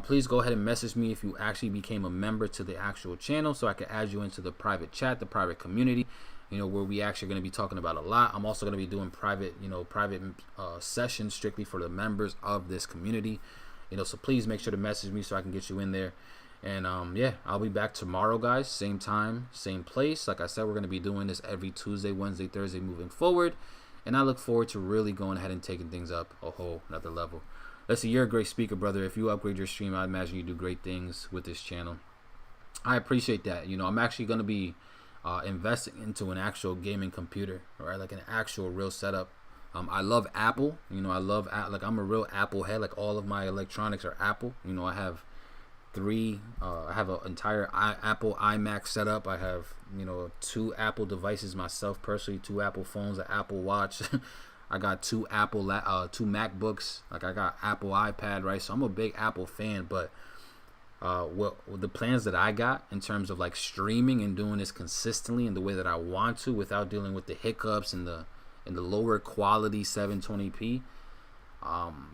Please go ahead and message me if you actually became a member to the actual channel, so I can add you into the private chat, the private community, you know, where we actually going to be talking about a lot. I'm also going to be doing private sessions strictly for the members of this community. You know, so please make sure to message me so I can get you in there. And yeah, I'll be back tomorrow, guys. Same time, same place. Like I said, we're going to be doing this every Tuesday, Wednesday, Thursday moving forward. and I look forward to really going ahead and taking things up a whole another level. Listen, you're a great speaker, brother. If you upgrade your stream, I imagine you do great things with this channel. I appreciate that. You know, I'm actually going to be investing into an actual gaming computer, right? Like an actual real setup. I love Apple. You know, like I'm a real Apple head. Like all of my electronics are Apple. You know, I have I have an entire Apple iMac setup. I have, you know, 2 Apple devices myself personally, 2 Apple phones, an Apple Watch. I got 2 2 MacBooks. Like I got Apple iPad, right? So I'm a big Apple fan, but the plans that I got in terms of like streaming and doing this consistently in the way that I want to, without dealing with the hiccups and the lower quality 720p,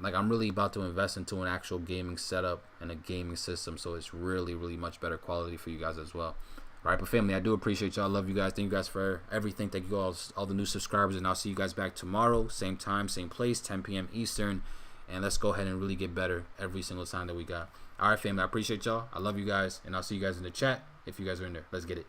like I'm really about to invest into an actual gaming setup and a gaming system, so it's really much better quality for you guys as well. All right, but family, I do appreciate y'all. Love you guys. Thank you guys for everything. Thank you all the new subscribers, and I'll see you guys back tomorrow, same time, same place, 10 p.m. Eastern, and let's go ahead and really get better every single time that we got. All right, family, I appreciate y'all. I love you guys, and I'll see you guys in the chat if you guys are in there. Let's get it.